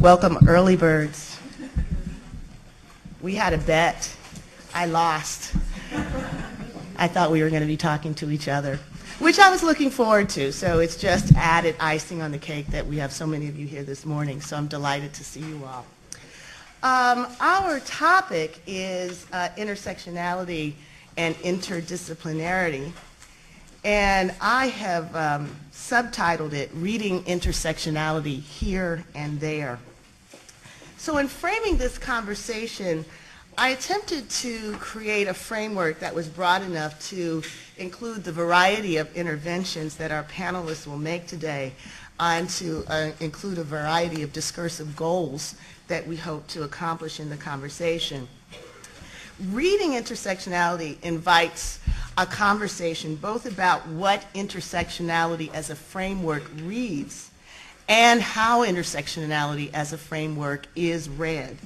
Welcome, early birds. We had a bet. I lost. I thought we were going to be talking to each other, which I was looking forward to. So it's just added icing on the cake that we have so many of you here this morning. So I'm delighted to see you all. Our topic is intersectionality and interdisciplinarity. And I have subtitled it, Reading Intersectionality Here and There. So in framing this conversation, I attempted to create a framework that was broad enough to include the variety of interventions that our panelists will make today, and to include a variety of discursive goals that we hope to accomplish in the conversation. Reading intersectionality invites a conversation both about what intersectionality as a framework reads and how intersectionality as a framework is read.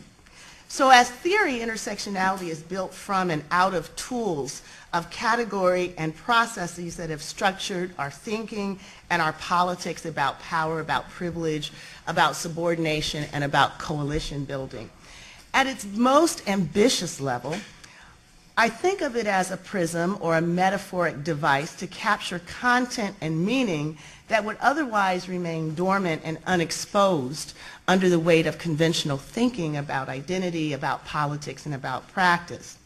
So as theory, intersectionality is built from and out of tools of category and processes that have structured our thinking and our politics about power, about privilege, about subordination, and about coalition building. At its most ambitious level, I think of it as a prism or a metaphoric device to capture content and meaning that would otherwise remain dormant and unexposed under the weight of conventional thinking about identity, about politics, and about practice.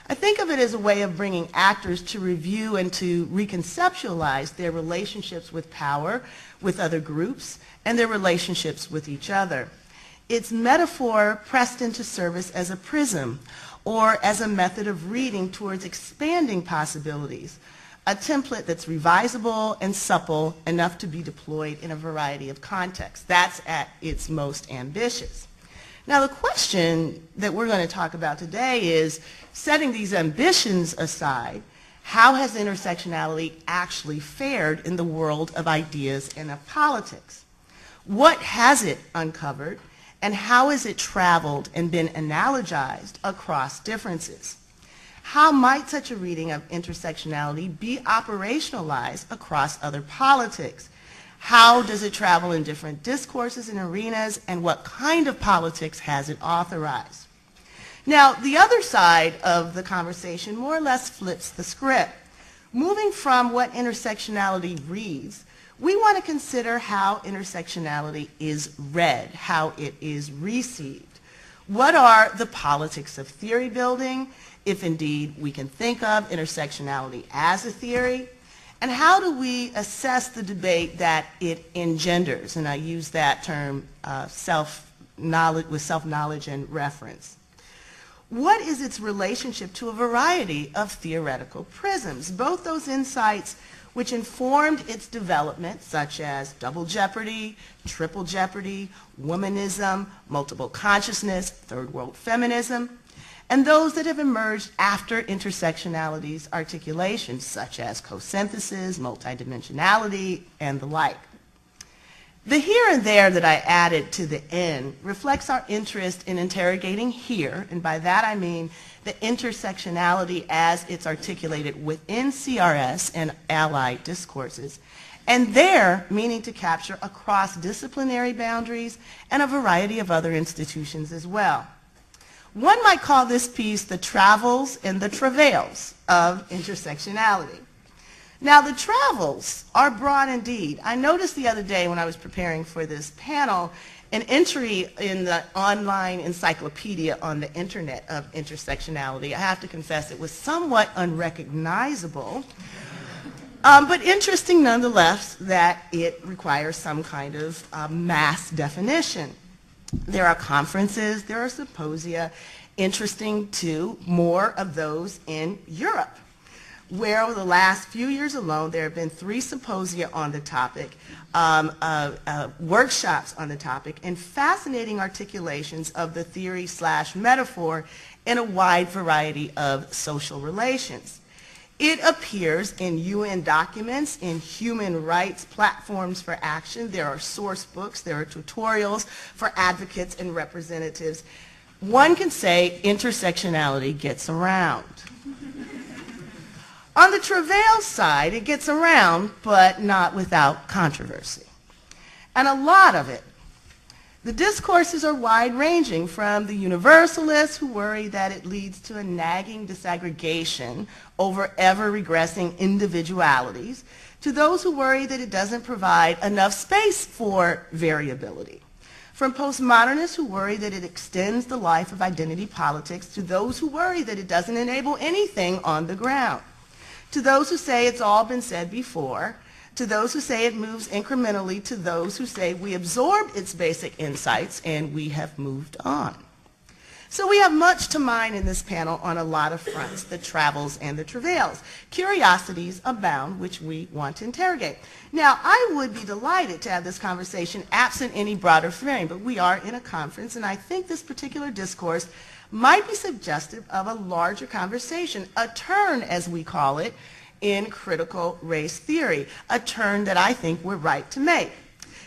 I think of it as a way of bringing actors to review and to reconceptualize their relationships with power, with other groups, and their relationships with each other. Its metaphor pressed into service as a prism, or as a method of reading towards expanding possibilities, a template that's revisable and supple enough to be deployed in a variety of contexts. That's at its most ambitious. Now the question that we're going to talk about today is, setting these ambitions aside, how has intersectionality actually fared in the world of ideas and of politics? What has it uncovered? And how has it traveled and been analogized across differences? How might such a reading of intersectionality be operationalized across other politics? How does it travel in different discourses and arenas, and what kind of politics has it authorized? Now, the other side of the conversation more or less flips the script. Moving from what intersectionality reads, we want to consider how intersectionality is read, how it is received. What are the politics of theory building, if indeed we can think of intersectionality as a theory? And how do we assess the debate that it engenders? And I use that term with self-knowledge and reference. What is its relationship to a variety of theoretical prisms? Both those insights which informed its development, such as double jeopardy, triple jeopardy, womanism, multiple consciousness, third world feminism, and those that have emerged after intersectionality's articulation, such as co-synthesis, multidimensionality, and the like. The here and there that I added to the end reflects our interest in interrogating here, and by that I mean the intersectionality as it's articulated within CRS and allied discourses, and there meaning to capture across disciplinary boundaries and a variety of other institutions as well. One might call this piece the travels and the travails of intersectionality. Now, the travels are broad indeed. I noticed the other day when I was preparing for this panel an entry in the online encyclopedia on the internet of intersectionality. I have to confess it was somewhat unrecognizable, but interesting nonetheless that it requires some kind of mass definition. There are conferences, there are symposia, interesting too, more of those in Europe, where over the last few years alone there have been 3 symposia on the topic, workshops on the topic, and fascinating articulations of the theory/metaphor in a wide variety of social relations. It appears in UN documents, in human rights platforms for action. There are source books, there are tutorials for advocates and representatives. One can say intersectionality gets around. On the travail side, it gets around, but not without controversy. And a lot of it. The discourses are wide-ranging, from the universalists who worry that it leads to a nagging disaggregation over ever-regressing individualities, to those who worry that it doesn't provide enough space for variability. From postmodernists who worry that it extends the life of identity politics, to those who worry that it doesn't enable anything on the ground. To those who say it's all been said before, to those who say it moves incrementally, to those who say we absorbed its basic insights and we have moved on. So we have much to mine in this panel on a lot of fronts, the travels and the travails. Curiosities abound, which we want to interrogate. Now, I would be delighted to have this conversation absent any broader frame, but we are in a conference, and I think this particular discourse might be suggestive of a larger conversation, a turn, as we call it, in critical race theory, a turn that I think we're right to make.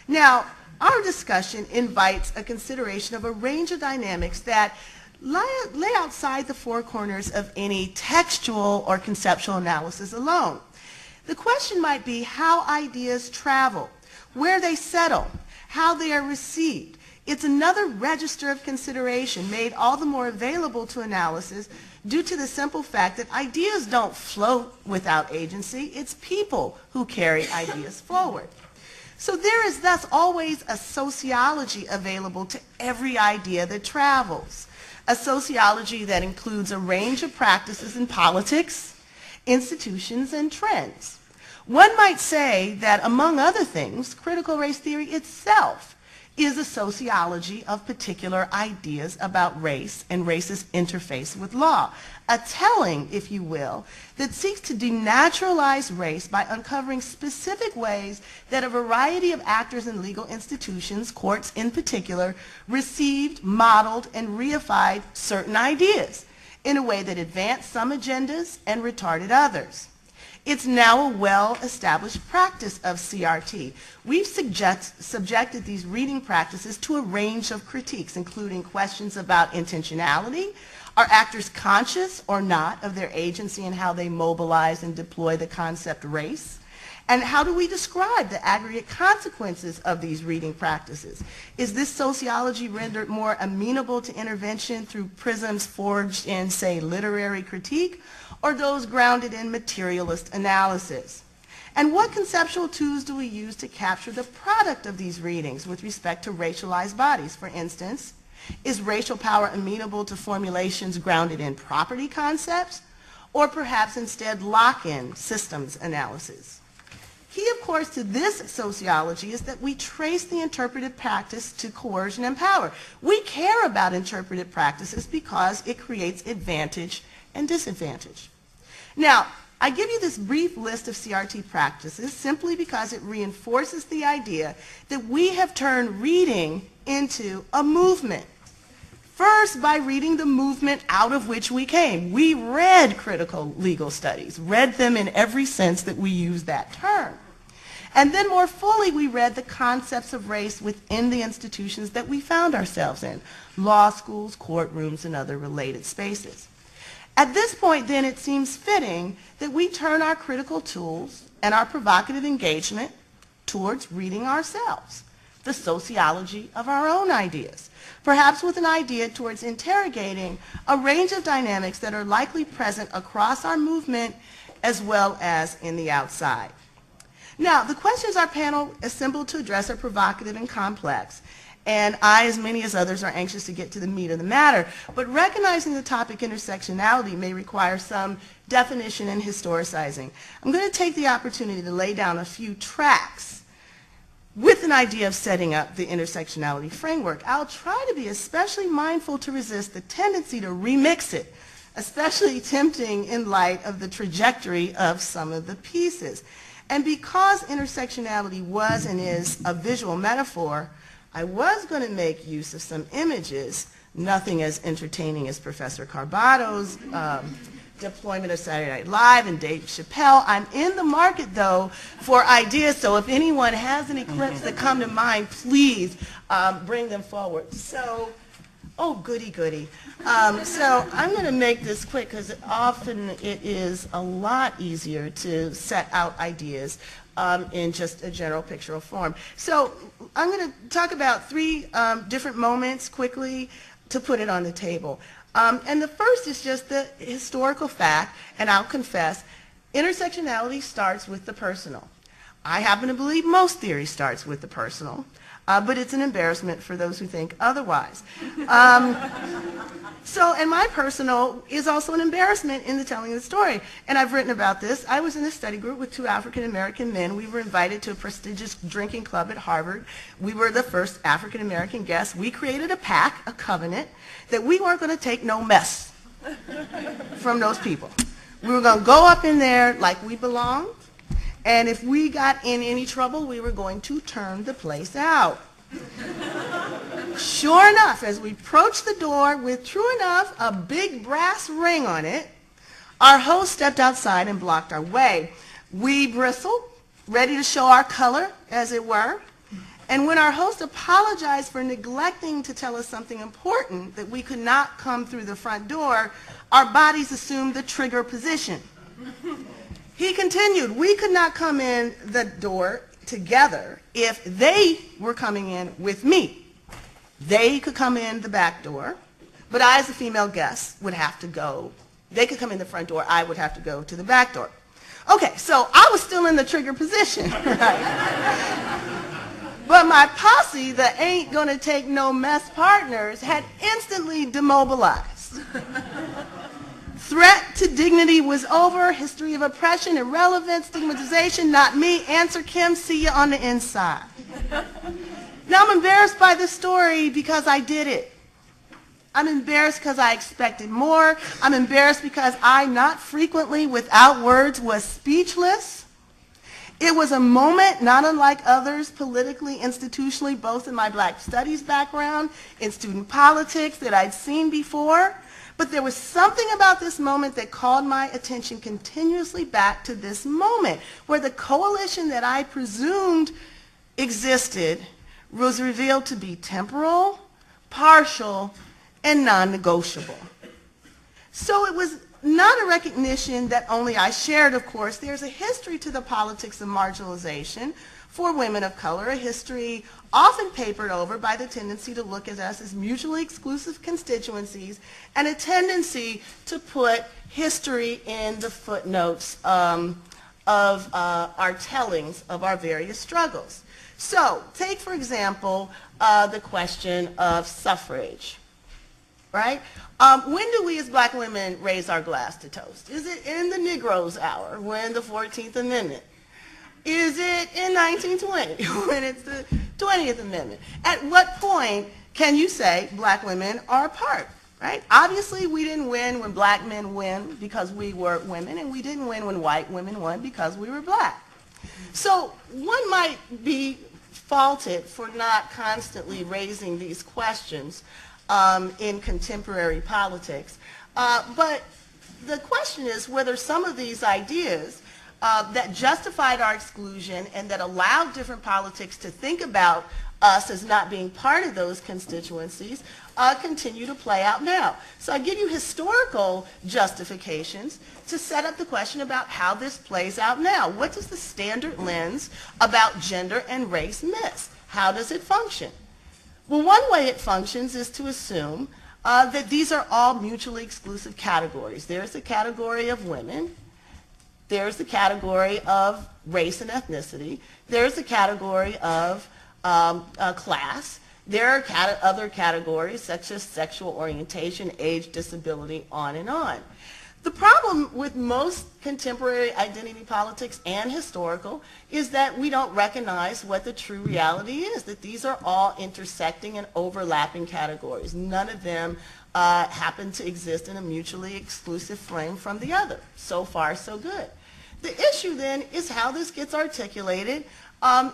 Now, our discussion invites a consideration of a range of dynamics that lay outside the four corners of any textual or conceptual analysis alone. The question might be how ideas travel, where they settle, how they are received. It's another register of consideration made all the more available to analysis due to the simple fact that ideas don't float without agency. It's people who carry ideas forward. So there is thus always a sociology available to every idea that travels, a sociology that includes a range of practices in politics, institutions, and trends. One might say that, among other things, critical race theory itself is a sociology of particular ideas about race and race's interface with law, a telling, if you will, that seeks to denaturalize race by uncovering specific ways that a variety of actors in legal institutions, courts in particular, received, modeled, and reified certain ideas in a way that advanced some agendas and retarded others. It's now a well-established practice of CRT. We've subjected these reading practices to a range of critiques, including questions about intentionality. Are actors conscious or not of their agency and how they mobilize and deploy the concept race? And how do we describe the aggregate consequences of these reading practices? Is this sociology rendered more amenable to intervention through prisms forged in, say, literary critique, or those grounded in materialist analysis? And what conceptual tools do we use to capture the product of these readings with respect to racialized bodies? For instance, is racial power amenable to formulations grounded in property concepts, or perhaps instead lock-in systems analysis? Key, of course, to this sociology is that we trace the interpretive practice to coercion and power. We care about interpretive practices because it creates advantage and disadvantage. Now, I give you this brief list of CRT practices simply because it reinforces the idea that we have turned reading into a movement. First, by reading the movement out of which we came. We read critical legal studies, read them in every sense that we use that term. And then more fully, we read the concepts of race within the institutions that we found ourselves in, law schools, courtrooms, and other related spaces. At this point, then, it seems fitting that we turn our critical tools and our provocative engagement towards reading ourselves, the sociology of our own ideas, perhaps with an idea towards interrogating a range of dynamics that are likely present across our movement as well as in the outside. Now, the questions our panel assembled to address are provocative and complex, and I, as many as others, are anxious to get to the meat of the matter. But recognizing the topic intersectionality may require some definition and historicizing. I'm going to take the opportunity to lay down a few tracks with an idea of setting up the intersectionality framework. I'll try to be especially mindful to resist the tendency to remix it, especially tempting in light of the trajectory of some of the pieces. And because intersectionality was and is a visual metaphor, I was going to make use of some images, nothing as entertaining as Professor Carbato's deployment of Saturday Night Live and Dave Chappelle. I'm in the market, though, for ideas, so if anyone has any clips that come to mind, please bring them forward. So Oh, goody, goody. So I'm going to make this quick because often it is a lot easier to set out ideas in just a general pictorial form. So I'm going to talk about three different moments quickly to put it on the table. And the first is just the historical fact, and I'll confess, intersectionality starts with the personal. I happen to believe most theory starts with the personal. But it's an embarrassment for those who think otherwise. And my personal is also an embarrassment in the telling of the story. And I've written about this. I was in a study group with two African-American men. We were invited to a prestigious drinking club at Harvard. We were the first African-American guests. We created a pact, a covenant, that we weren't going to take no mess from those people. We were going to go up in there like we belonged. And if we got in any trouble, we were going to turn the place out. Sure enough, as we approached the door with, true enough, a big brass ring on it, our host stepped outside and blocked our way. We bristled, ready to show our color, as it were. And when our host apologized for neglecting to tell us something important, that we could not come through the front door, our bodies assumed the trigger position. He continued, we could not come in the door together if they were coming in with me. They could come in the back door, but I as a female guest would have to go. They could come in the front door, I would have to go to the back door. Okay, so I was still in the trigger position, right? But my posse, the ain't gonna take no mess partners, had instantly demobilized. Threat to dignity was over. History of oppression, irrelevant, stigmatization, not me. Answer Kim, see you on the inside. Now I'm embarrassed by this story because I did it. I'm embarrassed because I expected more. I'm embarrassed because I, not frequently without words, was speechless. It was a moment not unlike others politically, institutionally, both in my Black studies background, in student politics that I'd seen before. But there was something about this moment that called my attention continuously back to this moment, where the coalition that I presumed existed was revealed to be temporal, partial, and non-negotiable. So it was not a recognition that only I shared, of course. There's a history to the politics of marginalization for women of color, a history often papered over by the tendency to look at us as mutually exclusive constituencies and a tendency to put history in the footnotes of our tellings of our various struggles. So take, for example, the question of suffrage, right? When do we as Black women raise our glass to toast? Is it in the Negroes' hour, when the 14th Amendment? Is it in 1920, when it's the 20th Amendment? At what point can you say Black women are a part, right? Obviously, we didn't win when Black men win because we were women, and we didn't win when white women won because we were Black. So one might be faulted for not constantly raising these questions in contemporary politics. But the question is whether some of these ideas that justified our exclusion and that allowed different politics to think about us as not being part of those constituencies continue to play out now. So I give you historical justifications to set up the question about how this plays out now. What does the standard lens about gender and race miss? How does it function? Well, one way it functions is to assume that these are all mutually exclusive categories. There's the category of women. There's the category of race and ethnicity. There's the category of class. There are other categories such as sexual orientation, age, disability, on and on. The problem with most contemporary identity politics and historical is that we don't recognize what the true reality is, that these are all intersecting and overlapping categories. None of them happen to exist in a mutually exclusive frame from the other. So far, so good. The issue then is how this gets articulated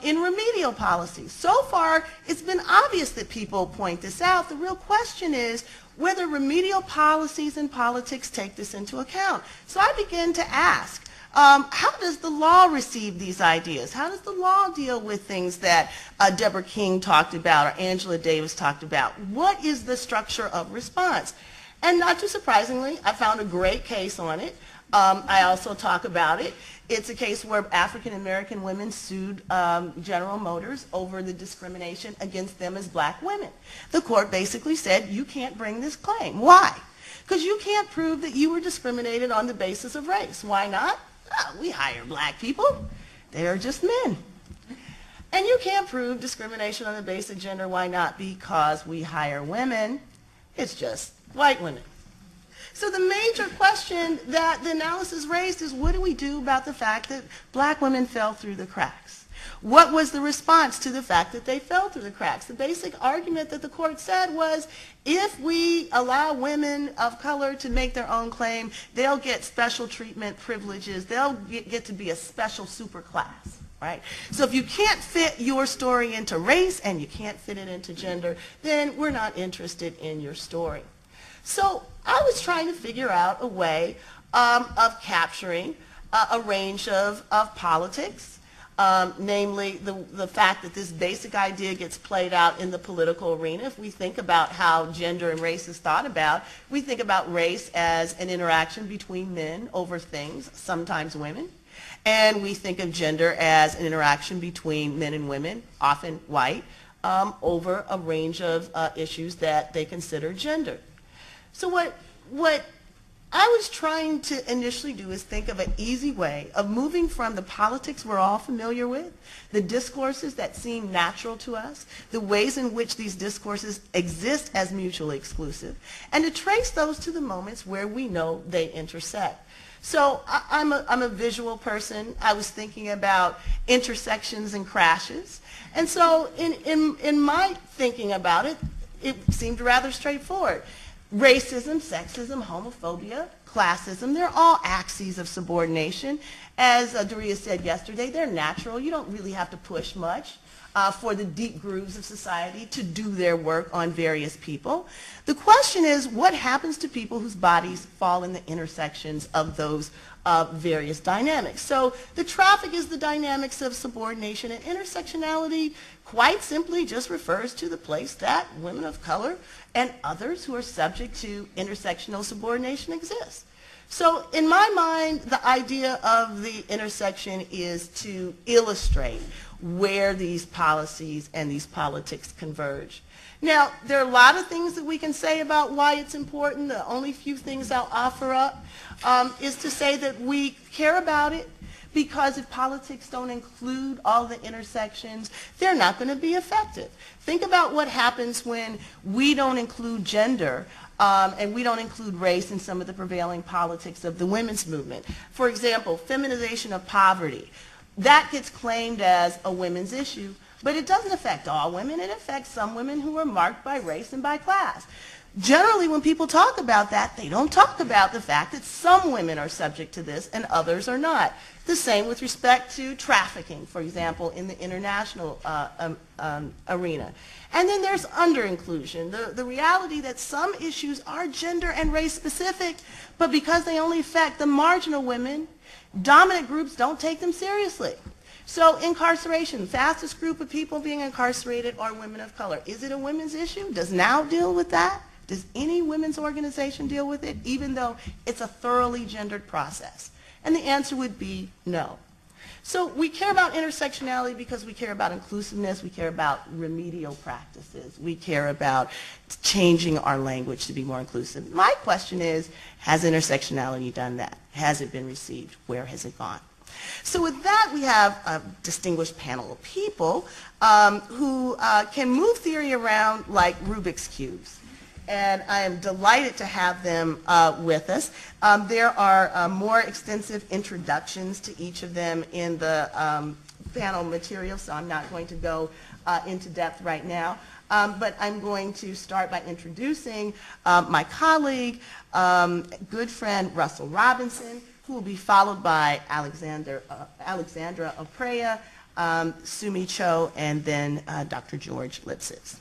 in remedial policies. So far, it's been obvious that people point this out. The real question is whether remedial policies and politics take this into account. So I begin to ask, How does the law receive these ideas? How does the law deal with things that Deborah King talked about or Angela Davis talked about? What is the structure of response? And not too surprisingly, I found a great case on it. I also talk about it. It's a case where African American women sued General Motors over the discrimination against them as black women. The court basically said, you can't bring this claim. Why? Because you can't prove that you were discriminated on the basis of race. Why not? Oh, we hire black people. They are just men. And you can't prove discrimination on the basis of gender. Why not? Because we hire women. It's just white women. So the major question that the analysis raised is, what do we do about the fact that black women fell through the cracks? What was the response to the fact that they fell through the cracks? The basic argument that the court said was, if we allow women of color to make their own claim, they'll get special treatment privileges. They'll get to be a special super class. Right? So if you can't fit your story into race and you can't fit it into gender, then we're not interested in your story. So I was trying to figure out a way of capturing a range of politics, namely the fact that this basic idea gets played out in the political arena. If we think about how gender and race is thought about, we think about race as an interaction between men over things, sometimes women. And we think of gender as an interaction between men and women, often white, over a range of issues that they consider gender. So what I was trying to initially do is think of an easy way of moving from the politics we're all familiar with, the discourses that seem natural to us, the ways in which these discourses exist as mutually exclusive, and to trace those to the moments where we know they intersect. So I'm a visual person. I was thinking about intersections and crashes. And so in my thinking about it, it seemed rather straightforward. Racism, sexism, homophobia, classism, they're all axes of subordination. As Doria said yesterday, they're natural. You don't really have to push much for the deep grooves of society to do their work on various people. The question is, what happens to people whose bodies fall in the intersections of those various dynamics? So the traffic is the dynamics of subordination, and intersectionality quite simply just refers to the place that women of color and others who are subject to intersectional subordination exist. So in my mind, the idea of the intersection is to illustrate where these policies and these politics converge. Now, there are a lot of things that we can say about why it's important. The only few things I'll offer up is to say that we care about it because if politics don't include all the intersections, they're not going to be effective. Think about what happens when we don't include gender and we don't include race in some of the prevailing politics of the women's movement. For example, feminization of poverty. That gets claimed as a women's issue, but it doesn't affect all women. It affects some women who are marked by race and by class. Generally, when people talk about that, they don't talk about the fact that some women are subject to this and others are not. The same with respect to trafficking, for example, in the international arena. And then there's under-inclusion, the reality that some issues are gender and race specific, but because they only affect the marginal women, dominant groups don't take them seriously. So incarceration, fastest group of people being incarcerated are women of color. Is it a women's issue? Does NOW deal with that? Does any women's organization deal with it, even though it's a thoroughly gendered process? And the answer would be no. So we care about intersectionality because we care about inclusiveness, we care about remedial practices, we care about changing our language to be more inclusive. My question is, has intersectionality done that? Has it been received? Where has it gone? So with that, we have a distinguished panel of people who can move theory around like Rubik's Cubes. And I am delighted to have them with us. There are more extensive introductions to each of them in the panel material, so I'm not going to go into depth right now. But I'm going to start by introducing my colleague, good friend Russell Robinson, who will be followed by Alexandra Oprea, Sumi Cho, and then Dr. George Lipsitz.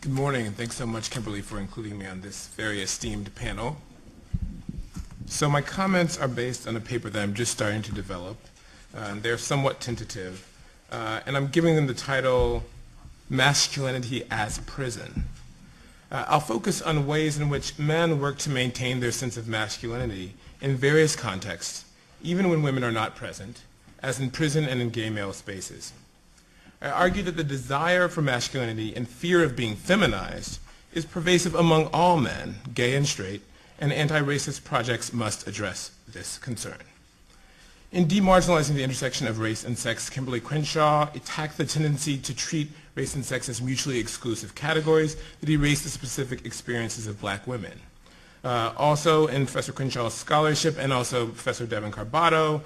Good morning, and thanks so much, Kimberle, for including me on this very esteemed panel. So my comments are based on a paper that I'm just starting to develop. They're somewhat tentative, and I'm giving them the title, Masculinity as Prison. I'll focus on ways in which men work to maintain their sense of masculinity in various contexts, even when women are not present, as in prison and in gay male spaces. I argue that the desire for masculinity and fear of being feminized is pervasive among all men, gay and straight, and anti-racist projects must address this concern. In Demarginalizing the Intersection of Race and Sex, Kimberle Crenshaw attacked the tendency to treat race and sex as mutually exclusive categories that erase the specific experiences of black women. Also in Professor Crenshaw's scholarship and also Professor Devin Carbato,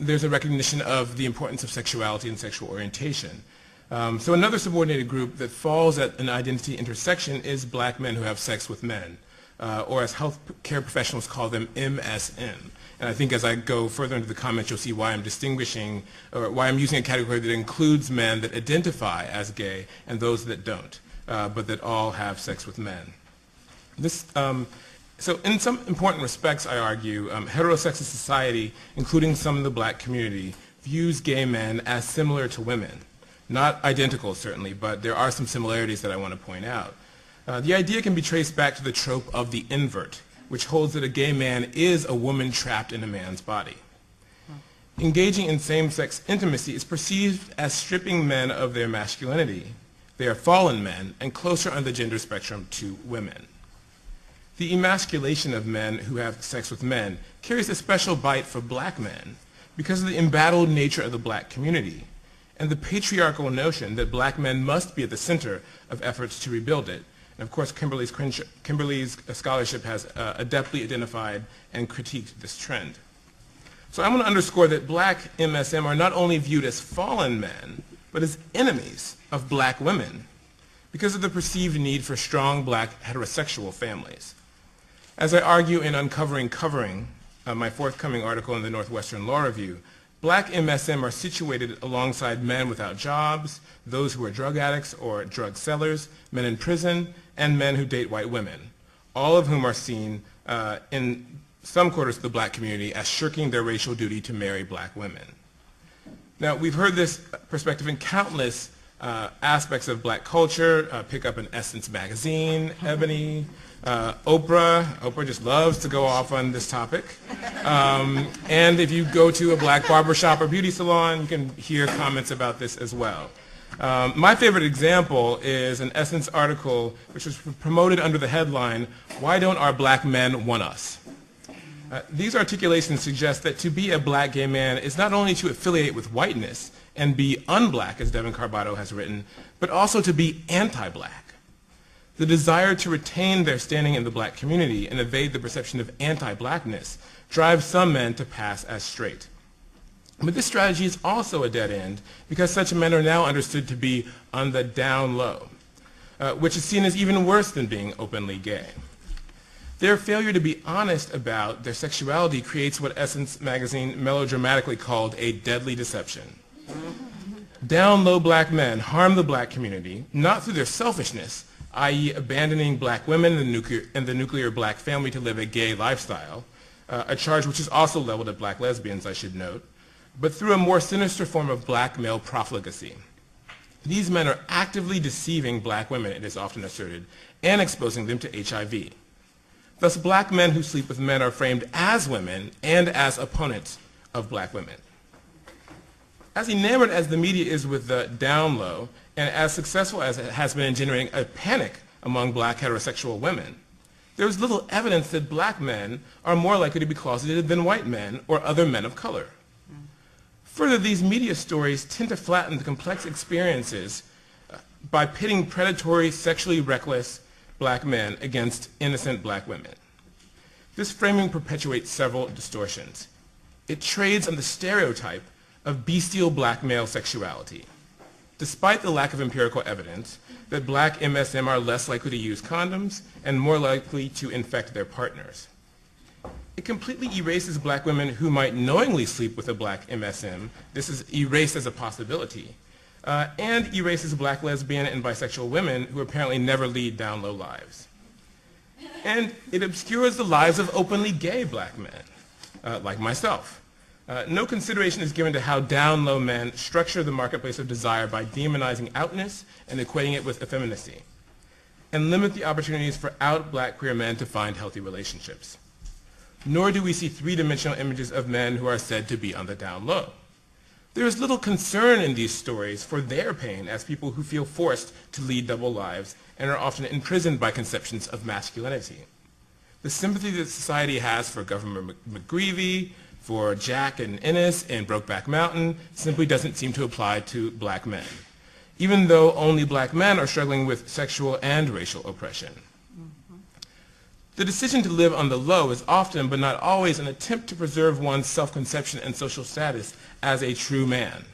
there's a recognition of the importance of sexuality and sexual orientation. So another subordinated group that falls at an identity intersection is black men who have sex with men, or as health care professionals call them, MSM. And I think as I go further into the comments, you'll see why I'm distinguishing, or why I'm using a category that includes men that identify as gay and those that don't, but that all have sex with men. So in some important respects, I argue, heterosexist society, including some of the black community, views gay men as similar to women. Not identical, certainly, but there are some similarities that I want to point out. The idea can be traced back to the trope of the invert, which holds that a gay man is a woman trapped in a man's body. Engaging in same-sex intimacy is perceived as stripping men of their masculinity. They are fallen men and closer on the gender spectrum to women. The emasculation of men who have sex with men carries a special bite for black men because of the embattled nature of the black community and the patriarchal notion that black men must be at the center of efforts to rebuild it. And of course, Kimberle's scholarship has adeptly identified and critiqued this trend. So I want to underscore that black MSM are not only viewed as fallen men, but as enemies of black women because of the perceived need for strong black heterosexual families. As I argue in Uncovering Covering, my forthcoming article in the Northwestern Law Review, black MSM are situated alongside men without jobs, those who are drug addicts or drug sellers, men in prison, and men who date white women, all of whom are seen in some quarters of the black community as shirking their racial duty to marry black women. Now, we've heard this perspective in countless aspects of black culture. Pick up an Essence magazine, Ebony, Oprah just loves to go off on this topic. And if you go to a black barbershop or beauty salon, you can hear comments about this as well. My favorite example is an Essence article which was promoted under the headline, "Why Don't Our Black Men Want Us?" These articulations suggest that to be a black gay man is not only to affiliate with whiteness and be unblack, as Devin Carbato has written, but also to be anti-black. The desire to retain their standing in the black community and evade the perception of anti-blackness drives some men to pass as straight. But this strategy is also a dead end because such men are now understood to be on the down low, which is seen as even worse than being openly gay. Their failure to be honest about their sexuality creates what Essence magazine melodramatically called a deadly deception. Down low black men harm the black community, not through their selfishness, i.e. abandoning black women and the nuclear black family to live a gay lifestyle, a charge which is also leveled at black lesbians, I should note, but through a more sinister form of black male profligacy. These men are actively deceiving black women, it is often asserted, and exposing them to HIV. Thus, black men who sleep with men are framed as women and as opponents of black women. As enamored as the media is with the down low, and as successful as it has been in generating a panic among black heterosexual women, there is little evidence that black men are more likely to be closeted than white men or other men of color. Further, these media stories tend to flatten the complex experiences by pitting predatory, sexually reckless black men against innocent black women. This framing perpetuates several distortions. It trades on the stereotype of bestial black male sexuality. Despite the lack of empirical evidence that black MSM are less likely to use condoms and more likely to infect their partners. It completely erases black women who might knowingly sleep with a black MSM. This is erased as a possibility and erases black lesbian and bisexual women who apparently never lead down low lives. And it obscures the lives of openly gay black men, like myself. No consideration is given to how down low men structure the marketplace of desire by demonizing outness and equating it with effeminacy, and limit the opportunities for out black queer men to find healthy relationships. Nor do we see three-dimensional images of men who are said to be on the down low. There is little concern in these stories for their pain as people who feel forced to lead double lives and are often imprisoned by conceptions of masculinity. The sympathy that society has for Governor McGreevy, for Jack and Ennis in Brokeback Mountain simply doesn't seem to apply to black men, even though only black men are struggling with sexual and racial oppression. The decision to live on the low is often, but not always, an attempt to preserve one's self-conception and social status as a true man.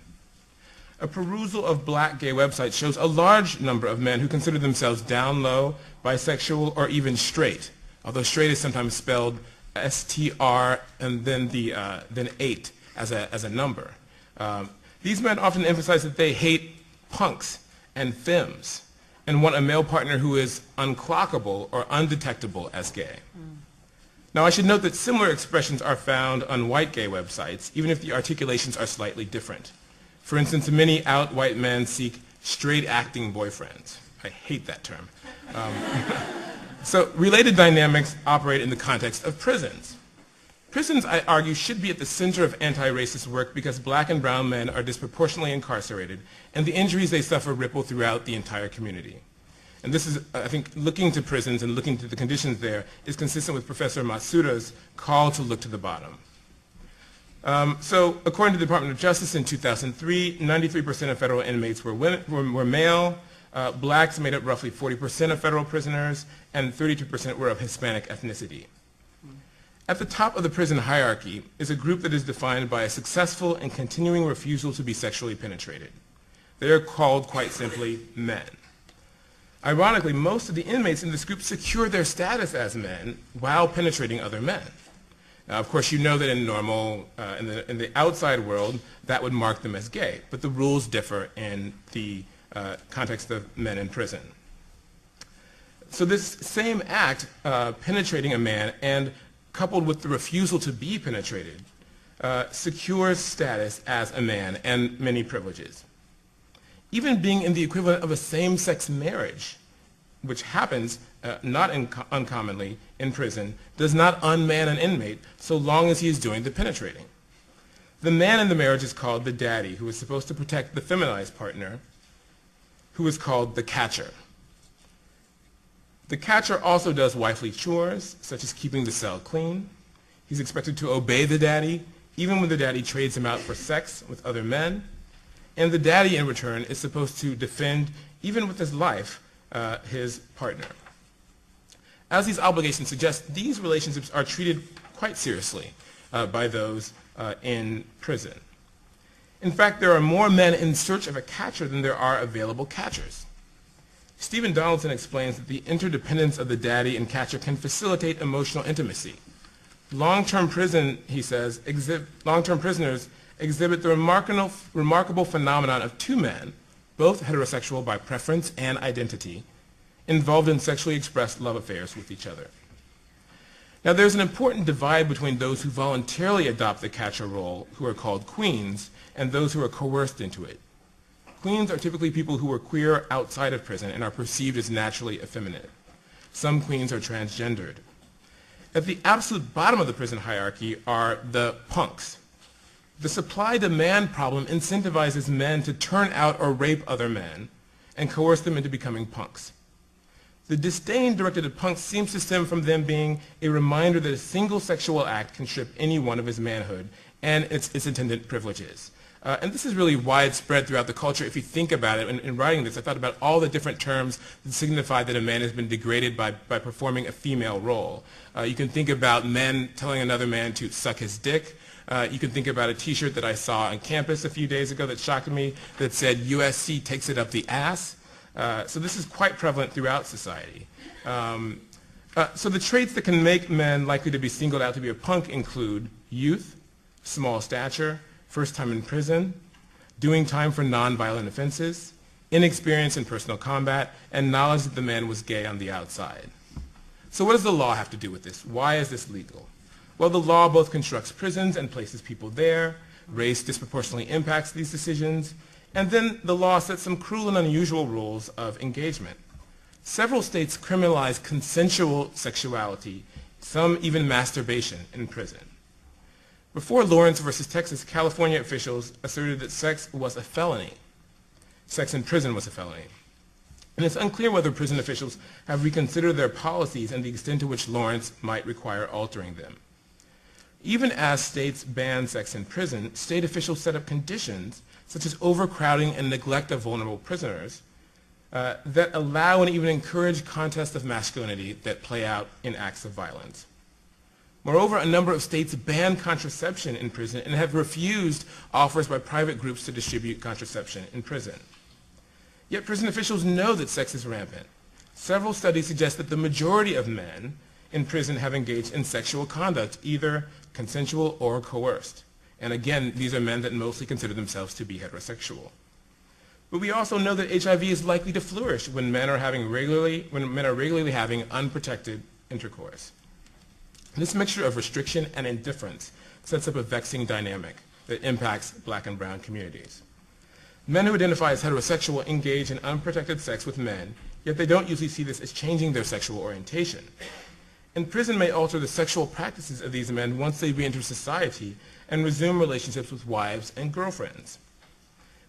A perusal of black gay websites shows a large number of men who consider themselves down low, bisexual, or even straight, although straight is sometimes spelled STR and then then 8 as a number. These men often emphasize that they hate punks and femmes and want a male partner who is unclockable or undetectable as gay. Now, I should note that similar expressions are found on white gay websites, even if the articulations are slightly different. For instance, many out white men seek straight-acting boyfriends. I hate that term. So related dynamics operate in the context of prisons. Prisons, I argue, should be at the center of anti-racist work because black and brown men are disproportionately incarcerated, and the injuries they suffer ripple throughout the entire community. And this is, I think, looking to prisons and looking to the conditions there is consistent with Professor Matsuda's call to look to the bottom. So according to the Department of Justice in 2003, 93% of federal inmates were male. Blacks made up roughly 40% of federal prisoners, and 32% were of Hispanic ethnicity. At the top of the prison hierarchy is a group that is defined by a successful and continuing refusal to be sexually penetrated. They are called, quite simply, men. Ironically, most of the inmates in this group secure their status as men while penetrating other men. Now, of course, you know that in normal, in the outside world, that would mark them as gay, but the rules differ in the context of men in prison. So this same act, penetrating a man, and coupled with the refusal to be penetrated, secures status as a man and many privileges. Even being in the equivalent of a same-sex marriage, which happens not uncommonly in prison, does not unman an inmate so long as he is doing the penetrating. The man in the marriage is called the daddy, who is supposed to protect the feminized partner, who is called the catcher. The catcher also does wifely chores, such as keeping the cell clean. He's expected to obey the daddy, even when the daddy trades him out for sex with other men. And the daddy, in return, is supposed to defend, even with his life, his partner. As these obligations suggest, these relationships are treated quite seriously by those in prison. In fact, there are more men in search of a catcher than there are available catchers. Stephen Donaldson explains that the interdependence of the daddy and catcher can facilitate emotional intimacy. Long-term prison, he says, long-term prisoners exhibit the remarkable phenomenon of two men, both heterosexual by preference and identity, involved in sexually expressed love affairs with each other. Now, there's an important divide between those who voluntarily adopt the catcher role, who are called queens, and those who are coerced into it. Queens are typically people who are queer outside of prison and are perceived as naturally effeminate. Some queens are transgendered. At the absolute bottom of the prison hierarchy are the punks. The supply-demand problem incentivizes men to turn out or rape other men and coerce them into becoming punks. The disdain directed at punks seems to stem from them being a reminder that a single sexual act can strip anyone of his manhood and its attendant privileges. And this is really widespread throughout the culture. If you think about it, in writing this, I thought about all the different terms that signify that a man has been degraded by performing a female role. You can think about men telling another man to suck his dick. You can think about a T-shirt that I saw on campus a few days ago that shocked me that said, USC takes it up the ass. So this is quite prevalent throughout society. So the traits that can make men likely to be singled out to be a punk include youth, small stature, first time in prison, doing time for nonviolent offenses, inexperience in personal combat, and knowledge that the man was gay on the outside. So what does the law have to do with this? Why is this legal? Well, the law both constructs prisons and places people there. Race disproportionately impacts these decisions. And then the law sets some cruel and unusual rules of engagement. Several states criminalize consensual sexuality, some even masturbation in prison. Before Lawrence versus Texas, California officials asserted that sex was a felony. Sex in prison was a felony. And it's unclear whether prison officials have reconsidered their policies and the extent to which Lawrence might require altering them. Even as states ban sex in prison, state officials set up conditions, such as overcrowding and neglect of vulnerable prisoners, that allow and even encourage contests of masculinity that play out in acts of violence. Moreover, a number of states ban contraception in prison and have refused offers by private groups to distribute contraception in prison. Yet prison officials know that sex is rampant. Several studies suggest that the majority of men in prison have engaged in sexual conduct, either consensual or coerced. And again, these are men that mostly consider themselves to be heterosexual. But we also know that HIV is likely to flourish when men are regularly having unprotected intercourse. This mixture of restriction and indifference sets up a vexing dynamic that impacts black and brown communities. Men who identify as heterosexual engage in unprotected sex with men, yet they don't usually see this as changing their sexual orientation. And prison may alter the sexual practices of these men once they re-enter society and resume relationships with wives and girlfriends.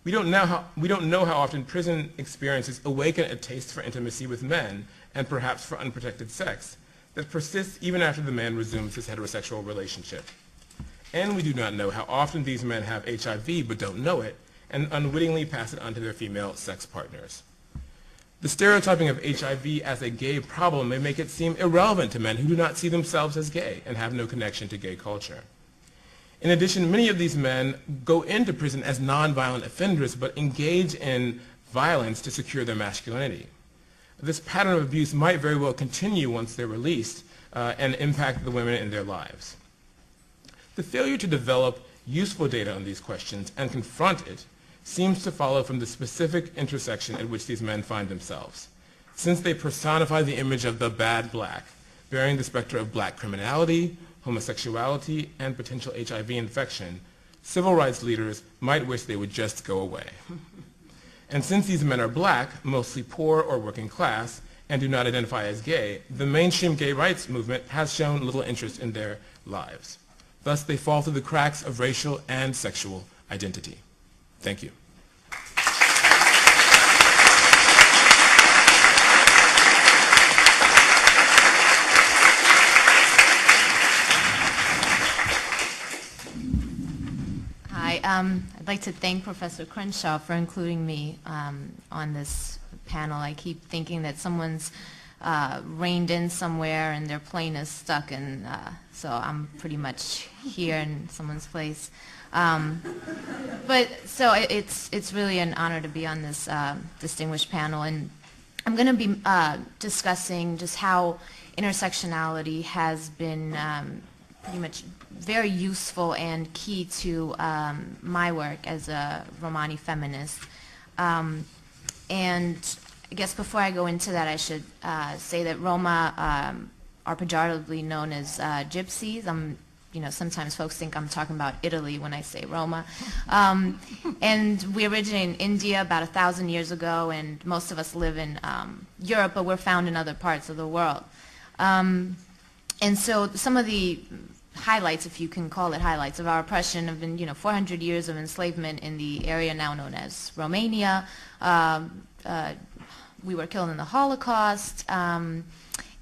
We don't know how often prison experiences awaken a taste for intimacy with men and perhaps for unprotected sex that persists even after the man resumes his heterosexual relationship. And we do not know how often these men have HIV but don't know it and unwittingly pass it on to their female sex partners. The stereotyping of HIV as a gay problem may make it seem irrelevant to men who do not see themselves as gay and have no connection to gay culture. In addition, many of these men go into prison as nonviolent offenders but engage in violence to secure their masculinity. This pattern of abuse might very well continue once they're released and impact the women in their lives. The failure to develop useful data on these questions and confront it seems to follow from the specific intersection at which these men find themselves. Since they personify the image of the bad black, bearing the specter of black criminality, homosexuality, and potential HIV infection, civil rights leaders might wish they would just go away. And since these men are black, mostly poor or working class, and do not identify as gay, the mainstream gay rights movement has shown little interest in their lives. Thus, they fall through the cracks of racial and sexual identity. Thank you. Hi, I'd like to thank Professor Crenshaw for including me on this panel. I keep thinking that someone's reined in somewhere and their plane is stuck, and so I'm pretty much here in someone's place. But so it's really an honor to be on this distinguished panel, and I'm going to be discussing just how intersectionality has been pretty much very useful and key to my work as a Romani feminist. And I guess before I go into that, I should say that Roma are pejoratively known as gypsies. Sometimes folks think I'm talking about Italy when I say Roma. And we originated in India about 1,000 years ago, and most of us live in Europe, but we're found in other parts of the world. And so some of the highlights, if you can call it highlights, of our oppression have been, 400 years of enslavement in the area now known as Romania. We were killed in the Holocaust, and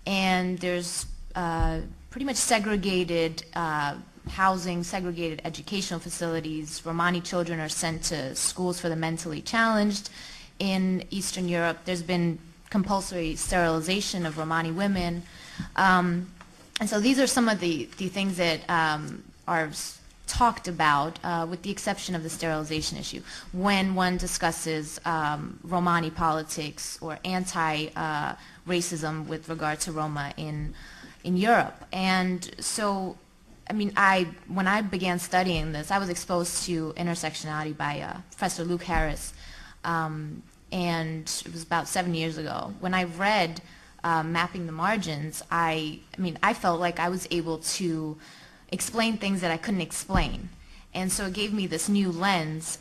there's pretty much segregated housing, segregated educational facilities. Romani children are sent to schools for the mentally challenged. In Eastern Europe, there's been compulsory sterilization of Romani women. And so these are some of the things that are talked about, with the exception of the sterilization issue, when one discusses Romani politics or anti-racism with regard to Roma in Europe. And so I mean, when I began studying this, I was exposed to intersectionality by Professor Luke Harris, and it was about 7 years ago. When I read Mapping the Margins, I mean, I felt like I was able to explain things that I couldn't explain. And so it gave me this new lens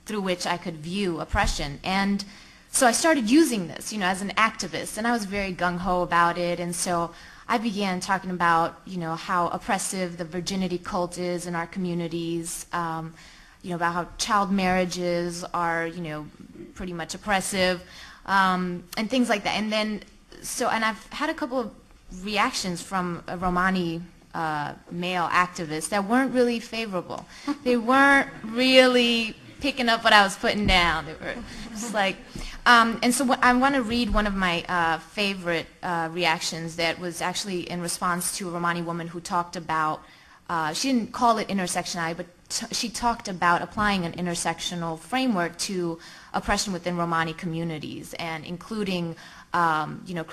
through which I could view oppression. And so I started using this, as an activist, and I was very gung-ho about it. And so I began talking about, how oppressive the virginity cult is in our communities, about how child marriages are, pretty much oppressive, and things like that. And then, and I've had a couple of reactions from Romani male activists that weren't really favorable. They weren't really picking up what I was putting down. They were just like, and so I want to read one of my favorite reactions that was actually in response to a Romani woman who talked about, she didn't call it intersectionality, but she talked about applying an intersectional framework to oppression within Romani communities, and including,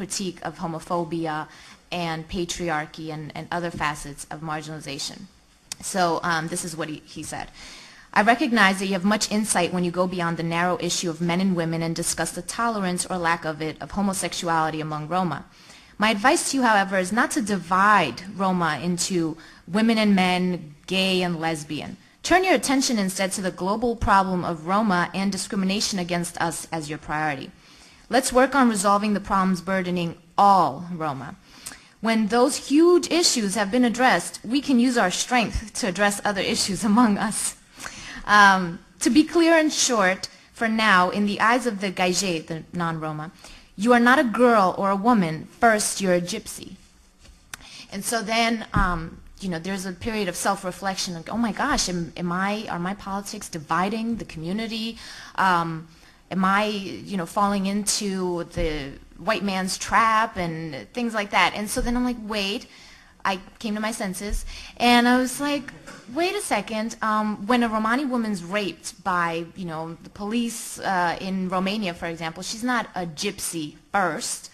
critique of homophobia and patriarchy and other facets of marginalization. So this is what he said. I recognize that you have much insight when you go beyond the narrow issue of men and women and discuss the tolerance or lack of it of homosexuality among Roma. My advice to you, however, is not to divide Roma into women and men, gay and lesbian. Turn your attention instead to the global problem of Roma and discrimination against us as your priority. Let's work on resolving the problems burdening all Roma. When those huge issues have been addressed, we can use our strength to address other issues among us. To be clear and short, for now, in the eyes of the Gaige, the non-Roma, you are not a girl or a woman. First, you're a gypsy. And so then, there's a period of self-reflection. Like, oh my gosh, are my politics dividing the community? Am I, falling into the white man's trap and things like that? And so then I'm like, wait. I came to my senses, and I was like, wait a second. When a Romani woman's raped by, the police in Romania, for example, she's not a gypsy first.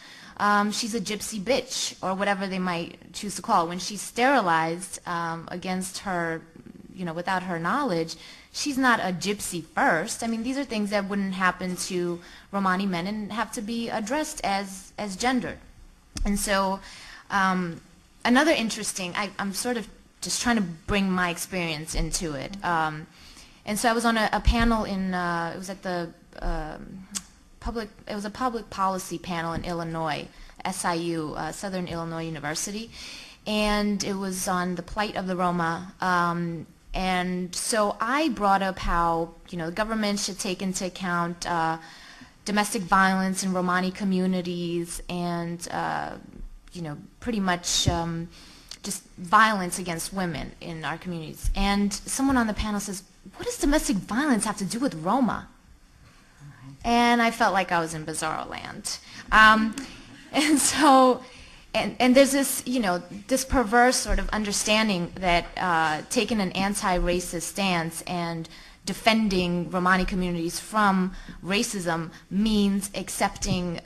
She's a gypsy bitch, or whatever they might choose to call it. When she's sterilized against her, without her knowledge, she's not a gypsy first. I mean, these are things that wouldn't happen to Romani men and have to be addressed as gendered. And so another interesting, I'm sort of just trying to bring my experience into it. And so I was on a panel in, it was at the it was a public policy panel in Illinois, SIU, Southern Illinois University. And it was on the plight of the Roma. And so I brought up how, the government should take into account domestic violence in Romani communities and, pretty much just violence against women in our communities. And someone on the panel says, what does domestic violence have to do with Roma? And I felt like I was in bizarro land. And so, and there's this, this perverse sort of understanding that taking an anti-racist stance and defending Romani communities from racism means accepting,